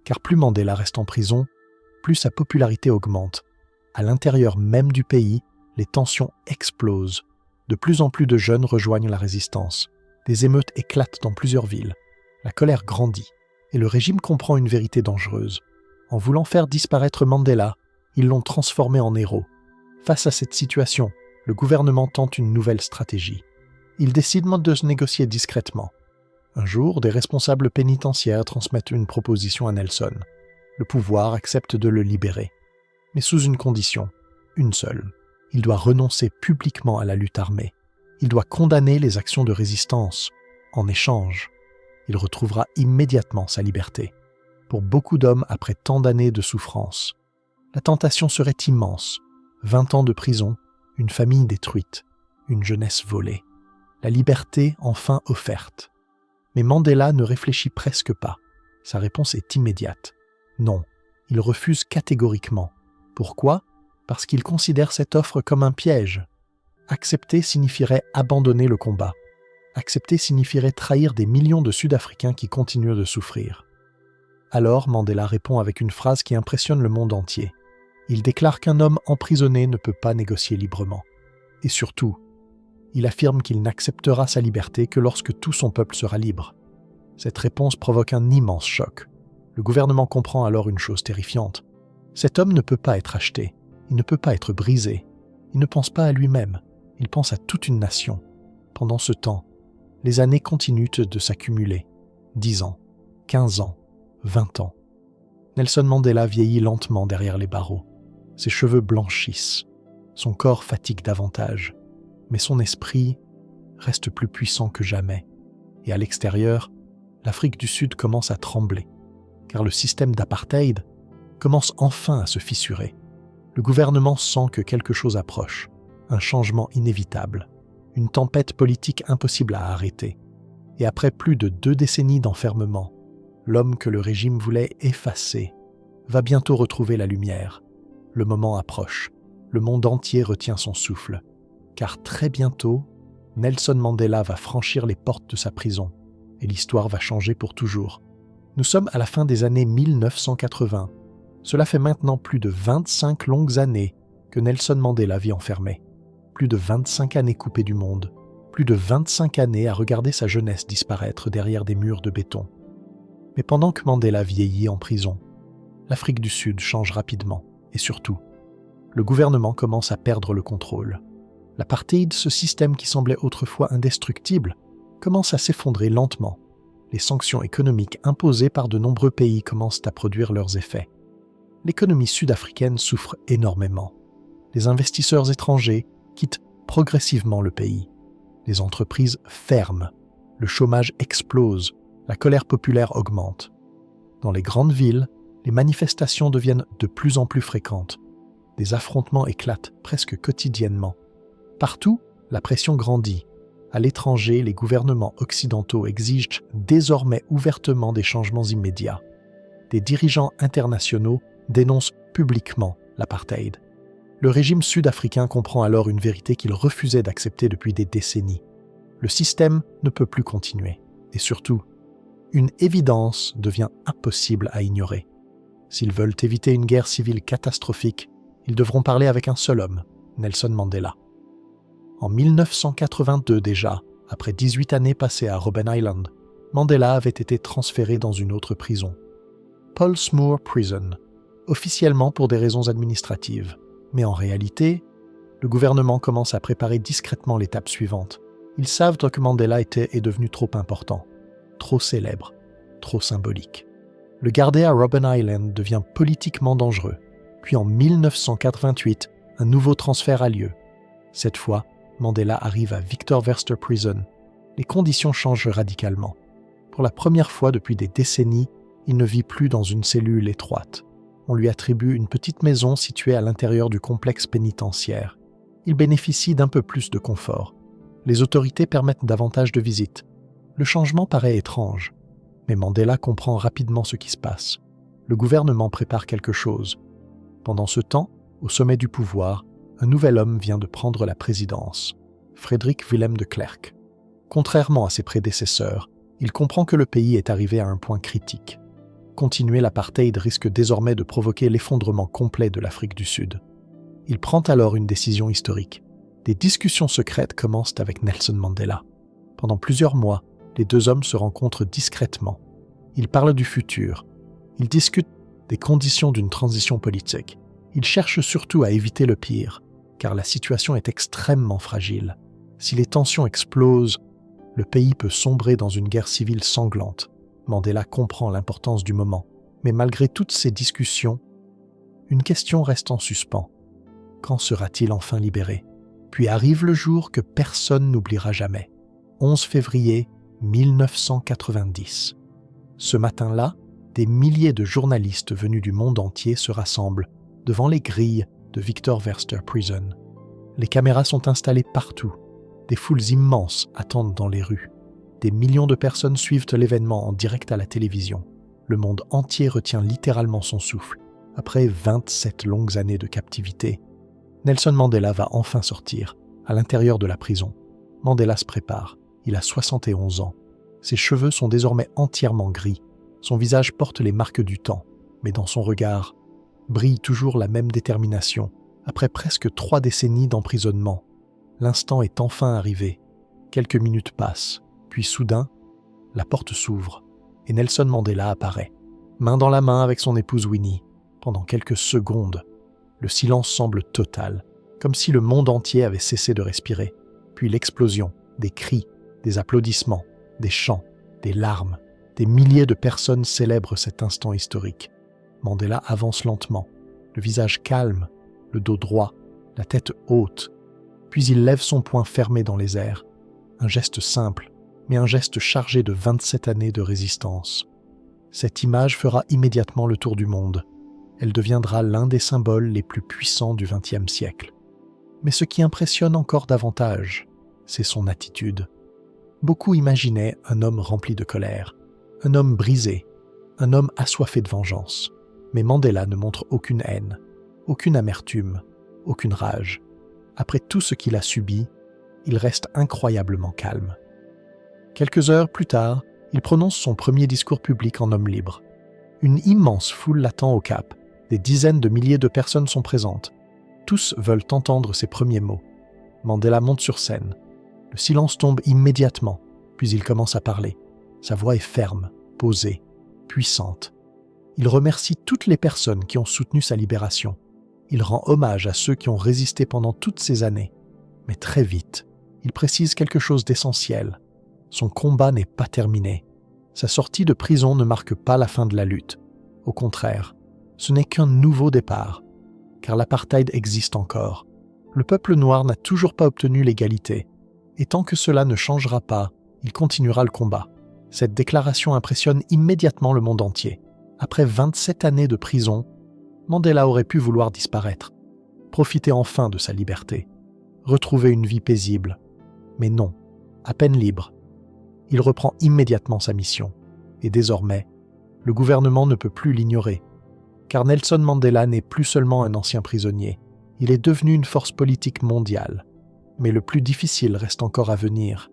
car plus Mandela reste en prison, plus sa popularité augmente. À l'intérieur même du pays, les tensions explosent. De plus en plus de jeunes rejoignent la résistance. Des émeutes éclatent dans plusieurs villes. La colère grandit, et le régime comprend une vérité dangereuse. En voulant faire disparaître Mandela, ils l'ont transformé en héros. Face à cette situation, le gouvernement tente une nouvelle stratégie. Il décide de se négocier discrètement. Un jour, des responsables pénitentiaires transmettent une proposition à Nelson. Le pouvoir accepte de le libérer. Mais sous une condition, une seule. Il doit renoncer publiquement à la lutte armée. Il doit condamner les actions de résistance. En échange, il retrouvera immédiatement sa liberté. Pour beaucoup d'hommes après tant d'années de souffrance, la tentation serait immense. 20 ans de prison, une famille détruite, une jeunesse volée. La liberté enfin offerte. Mais Mandela ne réfléchit presque pas. Sa réponse est immédiate. Non, il refuse catégoriquement. Pourquoi ? Parce qu'il considère cette offre comme un piège. Accepter signifierait abandonner le combat. Accepter signifierait trahir des millions de Sud-Africains qui continuent de souffrir. Alors Mandela répond avec une phrase qui impressionne le monde entier. Il déclare qu'un homme emprisonné ne peut pas négocier librement. Et surtout, il affirme qu'il n'acceptera sa liberté que lorsque tout son peuple sera libre. Cette réponse provoque un immense choc. Le gouvernement comprend alors une chose terrifiante. Cet homme ne peut pas être acheté, il ne peut pas être brisé. Il ne pense pas à lui-même, il pense à toute une nation. Pendant ce temps, les années continuent de s'accumuler. 10 ans, 15 ans, 20 ans. Nelson Mandela vieillit lentement derrière les barreaux. Ses cheveux blanchissent, son corps fatigue davantage, mais son esprit reste plus puissant que jamais. Et à l'extérieur, l'Afrique du Sud commence à trembler, car le système d'apartheid commence enfin à se fissurer. Le gouvernement sent que quelque chose approche, un changement inévitable, une tempête politique impossible à arrêter. Et après plus de 2 décennies d'enfermement, l'homme que le régime voulait effacer va bientôt retrouver la lumière. Le moment approche, le monde entier retient son souffle, car très bientôt, Nelson Mandela va franchir les portes de sa prison, et l'histoire va changer pour toujours. Nous sommes à la fin des années 1980. Cela fait maintenant plus de 25 longues années que Nelson Mandela vit enfermé. Plus de 25 années coupé du monde. Plus de 25 années à regarder sa jeunesse disparaître derrière des murs de béton. Mais pendant que Mandela vieillit en prison, l'Afrique du Sud change rapidement. Et surtout, le gouvernement commence à perdre le contrôle. L'apartheid, ce système qui semblait autrefois indestructible, commence à s'effondrer lentement. Les sanctions économiques imposées par de nombreux pays commencent à produire leurs effets. L'économie sud-africaine souffre énormément. Les investisseurs étrangers quittent progressivement le pays. Les entreprises ferment. Le chômage explose. La colère populaire augmente. Dans les grandes villes, les manifestations deviennent de plus en plus fréquentes. Des affrontements éclatent presque quotidiennement. Partout, la pression grandit. À l'étranger, les gouvernements occidentaux exigent désormais ouvertement des changements immédiats. Des dirigeants internationaux dénoncent publiquement l'apartheid. Le régime sud-africain comprend alors une vérité qu'il refusait d'accepter depuis des décennies. Le système ne peut plus continuer. Et surtout, une évidence devient impossible à ignorer. S'ils veulent éviter une guerre civile catastrophique, ils devront parler avec un seul homme, Nelson Mandela. En 1982 déjà, après 18 années passées à Robben Island, Mandela avait été transféré dans une autre prison, Pollsmoor Prison, officiellement pour des raisons administratives. Mais en réalité, le gouvernement commence à préparer discrètement l'étape suivante. Ils savent que Mandela est devenu trop important, trop célèbre, trop symbolique. Le garder à Robben Island devient politiquement dangereux. Puis en 1988, un nouveau transfert a lieu. Cette fois, Mandela arrive à Victor Verster Prison. Les conditions changent radicalement. Pour la première fois depuis des décennies, Il ne vit plus dans une cellule étroite. On lui attribue une petite maison située à l'intérieur du complexe pénitentiaire. Il bénéficie d'un peu plus de confort. Les autorités permettent davantage de visites. Le changement paraît étrange, mais Mandela comprend rapidement ce qui se passe. Le gouvernement prépare quelque chose. Pendant ce temps, au sommet du pouvoir, un nouvel homme vient de prendre la présidence, Frederik Willem de Klerk. Contrairement à ses prédécesseurs, il comprend que le pays est arrivé à un point critique. Continuer l'apartheid risque désormais de provoquer l'effondrement complet de l'Afrique du Sud. Il prend alors une décision historique. Des discussions secrètes commencent avec Nelson Mandela. Pendant plusieurs mois, les deux hommes se rencontrent discrètement. Ils parlent du futur. Ils discutent des conditions d'une transition politique. Ils cherchent surtout à éviter le pire, car la situation est extrêmement fragile. Si les tensions explosent, le pays peut sombrer dans une guerre civile sanglante. Mandela comprend l'importance du moment, mais malgré toutes ces discussions, une question reste en suspens. Quand sera-t-il enfin libéré? Puis arrive le jour que personne n'oubliera jamais. 11 février 1990. Ce matin-là, des milliers de journalistes venus du monde entier se rassemblent devant les grilles de Victor Verster Prison. Les caméras sont installées partout. Des foules immenses attendent dans les rues. Des millions de personnes suivent l'événement en direct à la télévision. Le monde entier retient littéralement son souffle. Après 27 longues années de captivité, Nelson Mandela va enfin sortir, à l'intérieur de la prison. Mandela se prépare. Il a 71 ans. Ses cheveux sont désormais entièrement gris. Son visage porte les marques du temps, mais dans son regard brille toujours la même détermination. Après presque 3 décennies d'emprisonnement, l'instant est enfin arrivé. Quelques minutes passent, puis soudain, la porte s'ouvre et Nelson Mandela apparaît, main dans la main avec son épouse Winnie. Pendant quelques secondes, le silence semble total, comme si le monde entier avait cessé de respirer. Puis l'explosion, des cris, des applaudissements, des chants, des larmes. Des milliers de personnes célèbrent cet instant historique. Mandela avance lentement, le visage calme, le dos droit, la tête haute. Puis il lève son poing fermé dans les airs. Un geste simple, mais un geste chargé de 27 années de résistance. Cette image fera immédiatement le tour du monde. Elle deviendra l'un des symboles les plus puissants du XXe siècle. Mais ce qui impressionne encore davantage, c'est son attitude. Beaucoup imaginaient un homme rempli de colère, un homme brisé, un homme assoiffé de vengeance. Mais Mandela ne montre aucune haine, aucune amertume, aucune rage. Après tout ce qu'il a subi, il reste incroyablement calme. Quelques heures plus tard, il prononce son premier discours public en homme libre. Une immense foule l'attend au Cap. Des dizaines de milliers de personnes sont présentes. Tous veulent entendre ses premiers mots. Mandela monte sur scène. Le silence tombe immédiatement, puis il commence à parler. Sa voix est ferme, posée, puissante. Il remercie toutes les personnes qui ont soutenu sa libération. Il rend hommage à ceux qui ont résisté pendant toutes ces années. Mais très vite, il précise quelque chose d'essentiel. Son combat n'est pas terminé. Sa sortie de prison ne marque pas la fin de la lutte. Au contraire, ce n'est qu'un nouveau départ, car l'apartheid existe encore. Le peuple noir n'a toujours pas obtenu l'égalité, et tant que cela ne changera pas, il continuera le combat. Cette déclaration impressionne immédiatement le monde entier. Après 27 années de prison, Mandela aurait pu vouloir disparaître, profiter enfin de sa liberté, retrouver une vie paisible. Mais non, à peine libre, il reprend immédiatement sa mission. Et désormais, le gouvernement ne peut plus l'ignorer. Car Nelson Mandela n'est plus seulement un ancien prisonnier, il est devenu une force politique mondiale. Mais le plus difficile reste encore à venir,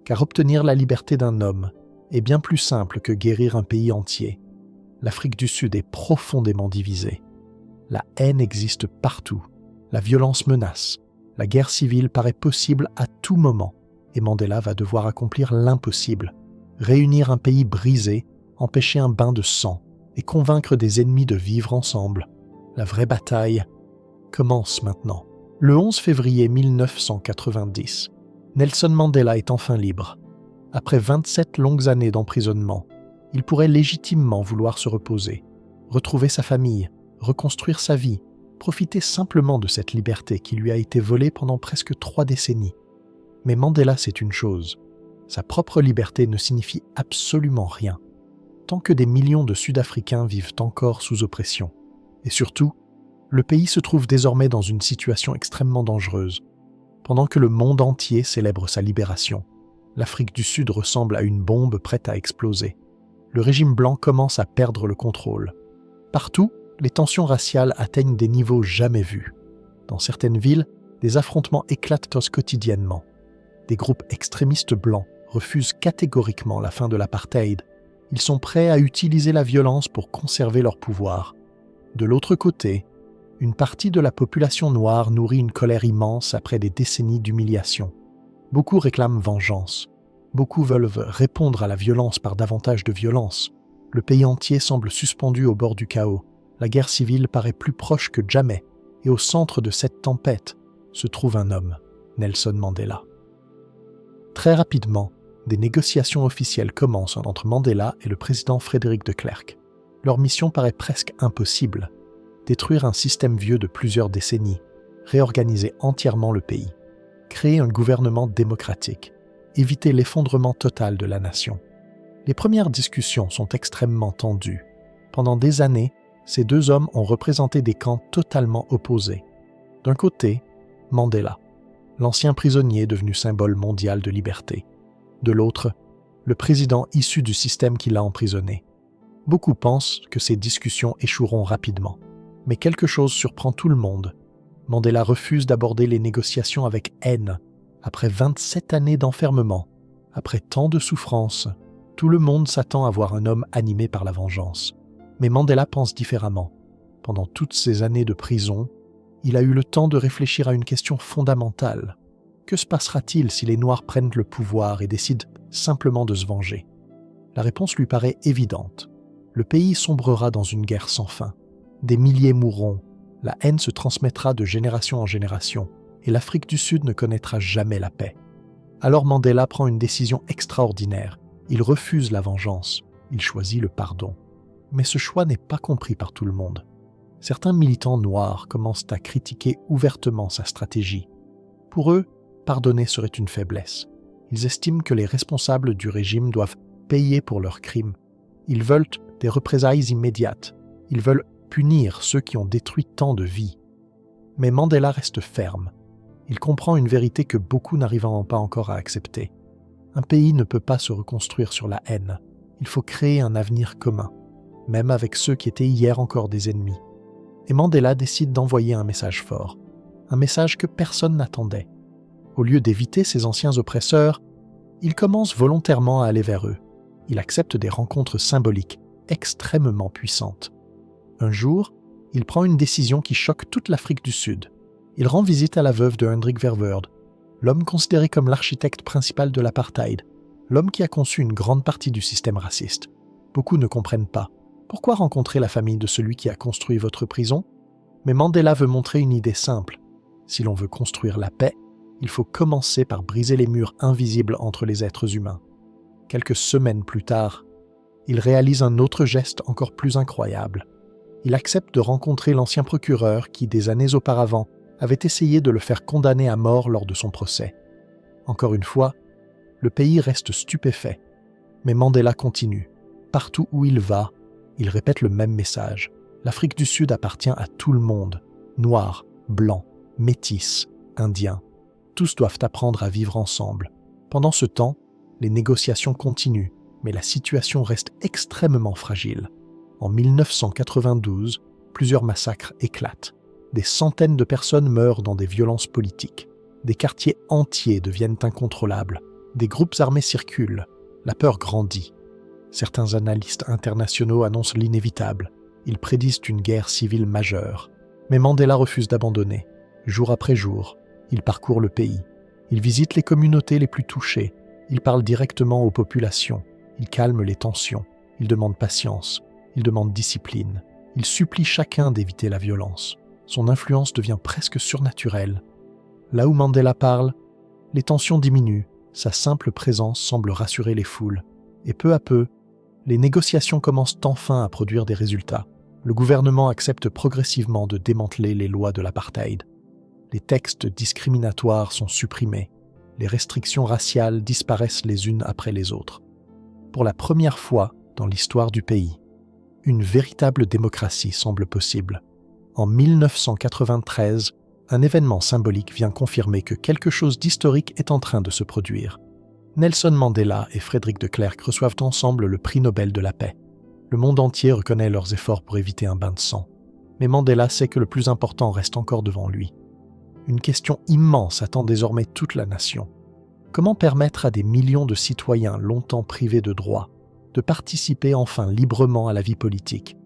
car obtenir la liberté d'un homme est bien plus simple que guérir un pays entier. L'Afrique du Sud est profondément divisée. La haine existe partout, la violence menace, la guerre civile paraît possible à tout moment, et Mandela va devoir accomplir l'impossible, réunir un pays brisé, empêcher un bain de sang et convaincre des ennemis de vivre ensemble. La vraie bataille commence maintenant. Le 11 février 1990, Nelson Mandela est enfin libre. Après 27 longues années d'emprisonnement, il pourrait légitimement vouloir se reposer, retrouver sa famille, reconstruire sa vie, profiter simplement de cette liberté qui lui a été volée pendant presque 3 décennies. Mais Mandela sait une chose, sa propre liberté ne signifie absolument rien. tant que des millions de Sud-Africains vivent encore sous oppression. Et surtout, le pays se trouve désormais dans une situation extrêmement dangereuse. Pendant que le monde entier célèbre sa libération, l'Afrique du Sud ressemble à une bombe prête à exploser. Le régime blanc commence à perdre le contrôle. Partout, les tensions raciales atteignent des niveaux jamais vus. Dans certaines villes, des affrontements éclatent quotidiennement. Des groupes extrémistes blancs refusent catégoriquement la fin de l'apartheid. Ils sont prêts à utiliser la violence pour conserver leur pouvoir. De l'autre côté, une partie de la population noire nourrit une colère immense après des décennies d'humiliation. Beaucoup réclament vengeance. Beaucoup veulent répondre à la violence par davantage de violence. Le pays entier semble suspendu au bord du chaos. La guerre civile paraît plus proche que jamais. Et au centre de cette tempête se trouve un homme, Nelson Mandela. Très rapidement, des négociations officielles commencent entre Mandela et le président Frédéric de Klerk. Leur mission paraît presque impossible. Détruire un système vieux de plusieurs décennies, réorganiser entièrement le pays, créer un gouvernement démocratique, éviter l'effondrement total de la nation. Les premières discussions sont extrêmement tendues. Pendant des années, ces deux hommes ont représenté des camps totalement opposés. D'un côté, Mandela, l'ancien prisonnier devenu symbole mondial de liberté. De l'autre, le président issu du système qui l'a emprisonné. Beaucoup pensent que ces discussions échoueront rapidement. Mais quelque chose surprend tout le monde. Mandela refuse d'aborder les négociations avec haine. Après 27 années d'enfermement, après tant de souffrances, tout le monde s'attend à voir un homme animé par la vengeance. Mais Mandela pense différemment. Pendant toutes ces années de prison, il a eu le temps de réfléchir à une question fondamentale. Que se passera-t-il si les Noirs prennent le pouvoir et décident simplement de se venger? La réponse lui paraît évidente. Le pays sombrera dans une guerre sans fin. Des milliers mourront, la haine se transmettra de génération en génération, et l'Afrique du Sud ne connaîtra jamais la paix. Alors Mandela prend une décision extraordinaire. Il refuse la vengeance, il choisit le pardon. Mais ce choix n'est pas compris par tout le monde. Certains militants noirs commencent à critiquer ouvertement sa stratégie. Pour eux, pardonner serait une faiblesse. Ils estiment que les responsables du régime doivent payer pour leurs crimes. Ils veulent des représailles immédiates. Ils veulent punir ceux qui ont détruit tant de vies. Mais Mandela reste ferme. Il comprend une vérité que beaucoup n'arriveront pas encore à accepter. Un pays ne peut pas se reconstruire sur la haine. Il faut créer un avenir commun, même avec ceux qui étaient hier encore des ennemis. Et Mandela décide d'envoyer un message fort, un message que personne n'attendait. Au lieu d'éviter ses anciens oppresseurs, il commence volontairement à aller vers eux. Il accepte des rencontres symboliques, extrêmement puissantes. Un jour, il prend une décision qui choque toute l'Afrique du Sud. Il rend visite à la veuve de Hendrik Verwoerd, l'homme considéré comme l'architecte principal de l'apartheid, l'homme qui a conçu une grande partie du système raciste. Beaucoup ne comprennent pas. Pourquoi rencontrer la famille de celui qui a construit votre prison? Mais Mandela veut montrer une idée simple. Si l'on veut construire la paix, il faut commencer par briser les murs invisibles entre les êtres humains. Quelques semaines plus tard, il réalise un autre geste encore plus incroyable. Il accepte de rencontrer l'ancien procureur qui, des années auparavant, avait essayé de le faire condamner à mort lors de son procès. Encore une fois, le pays reste stupéfait. Mais Mandela continue. Partout où il va, il répète le même message. L'Afrique du Sud appartient à tout le monde. Noirs, blancs, métis, indiens. Tous doivent apprendre à vivre ensemble. Pendant ce temps, les négociations continuent, mais la situation reste extrêmement fragile. En 1992, plusieurs massacres éclatent. Des centaines de personnes meurent dans des violences politiques. Des quartiers entiers deviennent incontrôlables. Des groupes armés circulent. La peur grandit. Certains analystes internationaux annoncent l'inévitable. Ils prédisent une guerre civile majeure. Mais Mandela refuse d'abandonner. Jour après jour, il parcourt le pays. Il visite les communautés les plus touchées. Il parle directement aux populations. Il calme les tensions. Il demande patience. Il demande discipline. Il supplie chacun d'éviter la violence. Son influence devient presque surnaturelle. Là où Mandela parle, les tensions diminuent. Sa simple présence semble rassurer les foules. Et peu à peu, les négociations commencent enfin à produire des résultats. Le gouvernement accepte progressivement de démanteler les lois de l'apartheid. Les textes discriminatoires sont supprimés. Les restrictions raciales disparaissent les unes après les autres. Pour la première fois, dans l'histoire du pays. Une véritable démocratie semble possible. En 1993, un événement symbolique vient confirmer que quelque chose d'historique est en train de se produire. Nelson Mandela et Frédéric de Klerk reçoivent ensemble le prix Nobel de la paix. Le monde entier reconnaît leurs efforts pour éviter un bain de sang. Mais Mandela sait que le plus important reste encore devant lui. Une question immense attend désormais toute la nation. Comment permettre à des millions de citoyens longtemps privés de droits de participer enfin librement à la vie politique?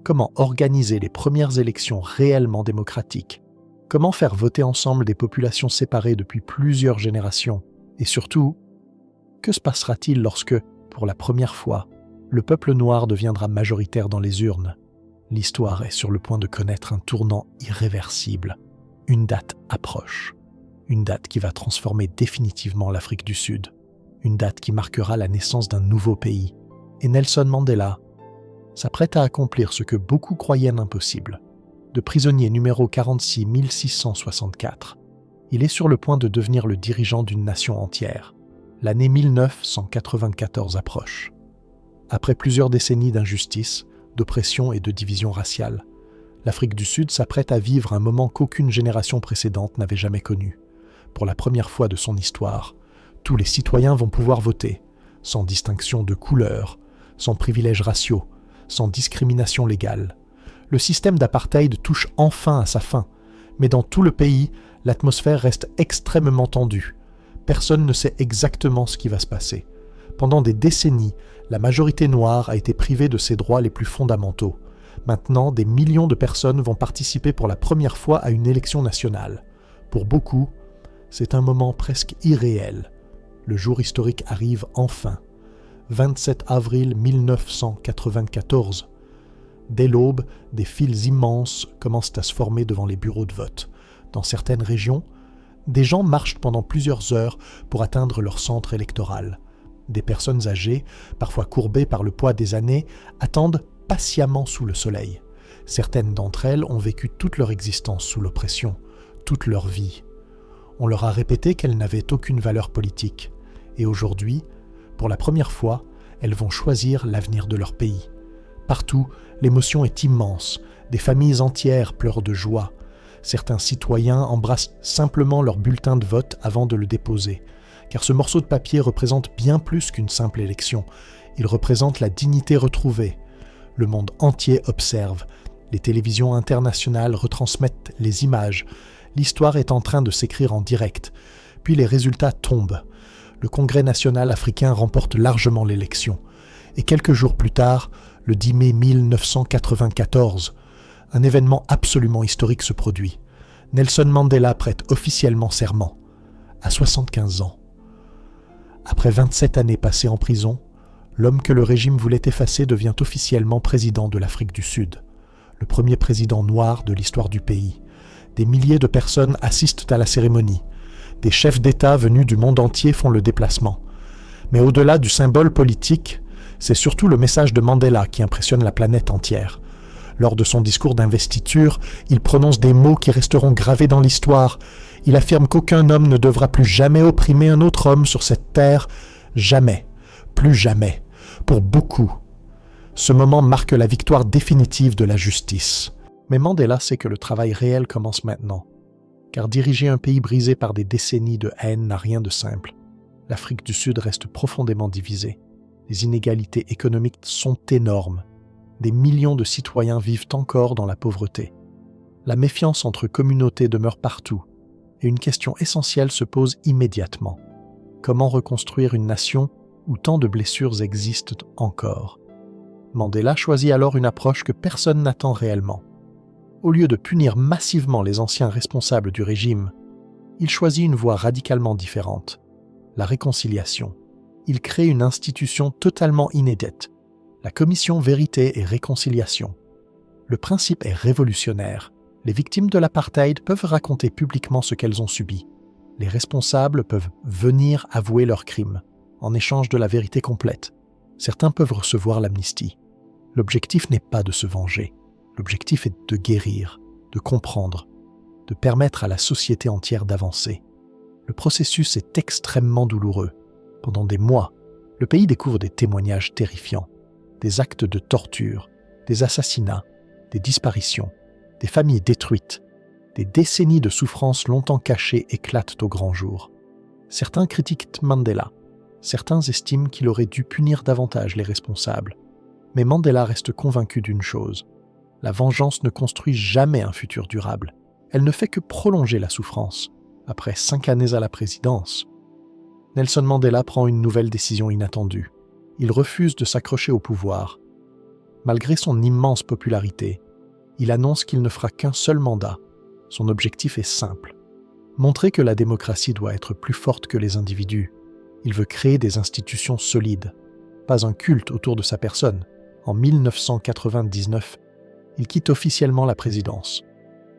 Comment organiser les premières élections réellement démocratiques? Comment faire voter ensemble des populations séparées depuis plusieurs générations? Et surtout, que se passera-t-il lorsque, pour la première fois, le peuple noir deviendra majoritaire dans les urnes? L'histoire est sur le point de connaître un tournant irréversible. Une date approche. Une date qui va transformer définitivement l'Afrique du Sud. Une date qui marquera la naissance d'un nouveau pays. Et Nelson Mandela s'apprête à accomplir ce que beaucoup croyaient impossible. De prisonnier numéro 46 664, il est sur le point de devenir le dirigeant d'une nation entière. L'année 1994 approche. Après plusieurs décennies d'injustice, d'oppression et de division raciale, l'Afrique du Sud s'apprête à vivre un moment qu'aucune génération précédente n'avait jamais connu. Pour la première fois de son histoire, tous les citoyens vont pouvoir voter, sans distinction de couleur, sans privilèges raciaux, sans discrimination légale. Le système d'apartheid touche enfin à sa fin, mais dans tout le pays, l'atmosphère reste extrêmement tendue. Personne ne sait exactement ce qui va se passer. Pendant des décennies, la majorité noire a été privée de ses droits les plus fondamentaux. Maintenant, des millions de personnes vont participer pour la première fois à une élection nationale. Pour beaucoup, c'est un moment presque irréel. Le jour historique arrive enfin. 27 avril 1994. Dès l'aube, des files immenses commencent à se former devant les bureaux de vote. Dans certaines régions, des gens marchent pendant plusieurs heures pour atteindre leur centre électoral. Des personnes âgées, parfois courbées par le poids des années, attendent patiemment sous le soleil. Certaines d'entre elles ont vécu toute leur existence sous l'oppression, toute leur vie. On leur a répété qu'elles n'avaient aucune valeur politique. Et aujourd'hui, pour la première fois, elles vont choisir l'avenir de leur pays. Partout, l'émotion est immense. Des familles entières pleurent de joie. Certains citoyens embrassent simplement leur bulletin de vote avant de le déposer. Car ce morceau de papier représente bien plus qu'une simple élection. Il représente la dignité retrouvée. Le monde entier observe. Les télévisions internationales retransmettent les images. L'histoire est en train de s'écrire en direct. Puis les résultats tombent. Le Congrès national africain remporte largement l'élection. Et quelques jours plus tard, le 10 mai 1994, un événement absolument historique se produit. Nelson Mandela prête officiellement serment, à 75 ans. Après 27 années passées en prison, l'homme que le régime voulait effacer devient officiellement président de l'Afrique du Sud, le premier président noir de l'histoire du pays. Des milliers de personnes assistent à la cérémonie. Des chefs d'État venus du monde entier font le déplacement. Mais au-delà du symbole politique, c'est surtout le message de Mandela qui impressionne la planète entière. Lors de son discours d'investiture, il prononce des mots qui resteront gravés dans l'histoire. Il affirme qu'aucun homme ne devra plus jamais opprimer un autre homme sur cette terre. Jamais. Plus jamais. Pour beaucoup. Ce moment marque la victoire définitive de la justice. Mais Mandela sait que le travail réel commence maintenant. Car diriger un pays brisé par des décennies de haine n'a rien de simple. L'Afrique du Sud reste profondément divisée. Les inégalités économiques sont énormes. Des millions de citoyens vivent encore dans la pauvreté. La méfiance entre communautés demeure partout, et une question essentielle se pose immédiatement. Comment reconstruire une nation où tant de blessures existent encore? Mandela choisit alors une approche que personne n'attend réellement. Au lieu de punir massivement les anciens responsables du régime, il choisit une voie radicalement différente, la réconciliation. Il crée une institution totalement inédite, la Commission Vérité et Réconciliation. Le principe est révolutionnaire. Les victimes de l'apartheid peuvent raconter publiquement ce qu'elles ont subi. Les responsables peuvent venir avouer leurs crimes, en échange de la vérité complète. Certains peuvent recevoir l'amnistie. L'objectif n'est pas de se venger. L'objectif est de guérir, de comprendre, de permettre à la société entière d'avancer. Le processus est extrêmement douloureux. Pendant des mois, le pays découvre des témoignages terrifiants. des actes de torture, des assassinats, des disparitions, des familles détruites, des décennies de souffrances longtemps cachées éclatent au grand jour. Certains critiquent Mandela, certains estiment qu'il aurait dû punir davantage les responsables. Mais Mandela reste convaincu d'une chose: la vengeance ne construit jamais un futur durable. Elle ne fait que prolonger la souffrance. Après 5 années à la présidence, Nelson Mandela prend une nouvelle décision inattendue. Il refuse de s'accrocher au pouvoir. Malgré son immense popularité, il annonce qu'il ne fera qu'un seul mandat. Son objectif est simple: montrer que la démocratie doit être plus forte que les individus. Il veut créer des institutions solides, pas un culte autour de sa personne. En 1999, il quitte officiellement la présidence.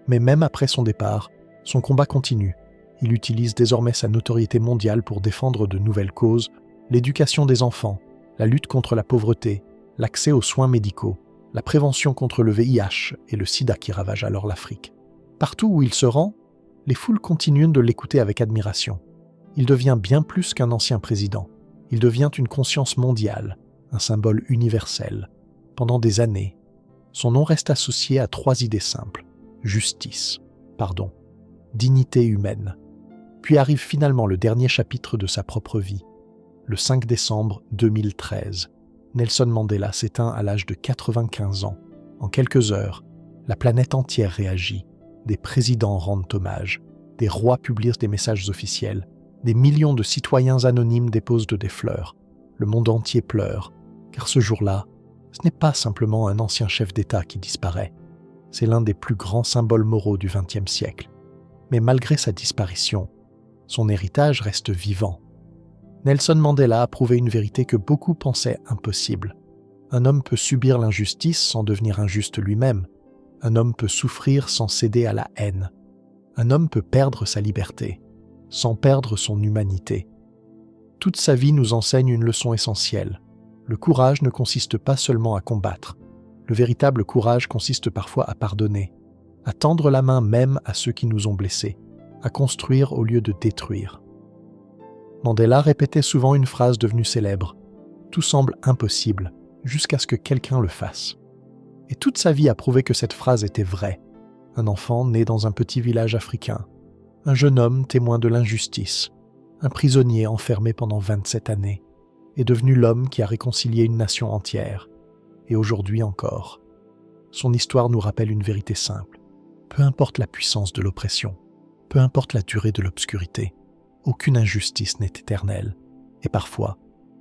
Mais même après son départ, son combat continue. Il utilise désormais sa notoriété mondiale pour défendre de nouvelles causes: l'éducation des enfants, la lutte contre la pauvreté, l'accès aux soins médicaux, la prévention contre le VIH et le sida qui ravagent alors l'Afrique. Partout où il se rend, les foules continuent de l'écouter avec admiration. Il devient bien plus qu'un ancien président. Il devient une conscience mondiale, un symbole universel. Pendant des années, son nom reste associé à 3 idées simples: justice, pardon, dignité humaine. Puis arrive finalement le dernier chapitre de sa propre vie. Le 5 décembre 2013, Nelson Mandela s'éteint à l'âge de 95 ans. En quelques heures, la planète entière réagit. Des présidents rendent hommage, des rois publient des messages officiels, des millions de citoyens anonymes déposent des fleurs. Le monde entier pleure, car ce jour-là, ce n'est pas simplement un ancien chef d'État qui disparaît. C'est l'un des plus grands symboles moraux du XXe siècle. Mais malgré sa disparition, son héritage reste vivant. Nelson Mandela a prouvé une vérité que beaucoup pensaient impossible. Un homme peut subir l'injustice sans devenir injuste lui-même. Un homme peut souffrir sans céder à la haine. Un homme peut perdre sa liberté, sans perdre son humanité. Toute sa vie nous enseigne une leçon essentielle. Le courage ne consiste pas seulement à combattre. Le véritable courage consiste parfois à pardonner, à tendre la main même à ceux qui nous ont blessés, à construire au lieu de détruire. Mandela répétait souvent une phrase devenue célèbre: « Tout semble impossible, jusqu'à ce que quelqu'un le fasse ». Et toute sa vie a prouvé que cette phrase était vraie. Un enfant né dans un petit village africain, un jeune homme témoin de l'injustice, un prisonnier enfermé pendant 27 années, est devenu l'homme qui a réconcilié une nation entière. Et aujourd'hui encore, son histoire nous rappelle une vérité simple: peu importe la puissance de l'oppression, peu importe la durée de l'obscurité, aucune injustice n'est éternelle. Et parfois,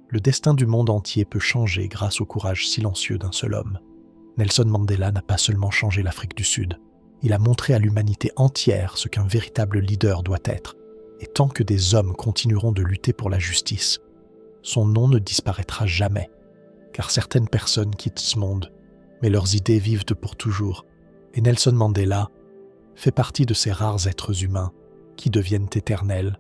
le destin du monde entier peut changer grâce au courage silencieux d'un seul homme. Nelson Mandela n'a pas seulement changé l'Afrique du Sud, il a montré à l'humanité entière ce qu'un véritable leader doit être. Et tant que des hommes continueront de lutter pour la justice, son nom ne disparaîtra jamais. Car certaines personnes quittent ce monde, mais leurs idées vivent pour toujours. Et Nelson Mandela fait partie de ces rares êtres humains qui deviennent éternels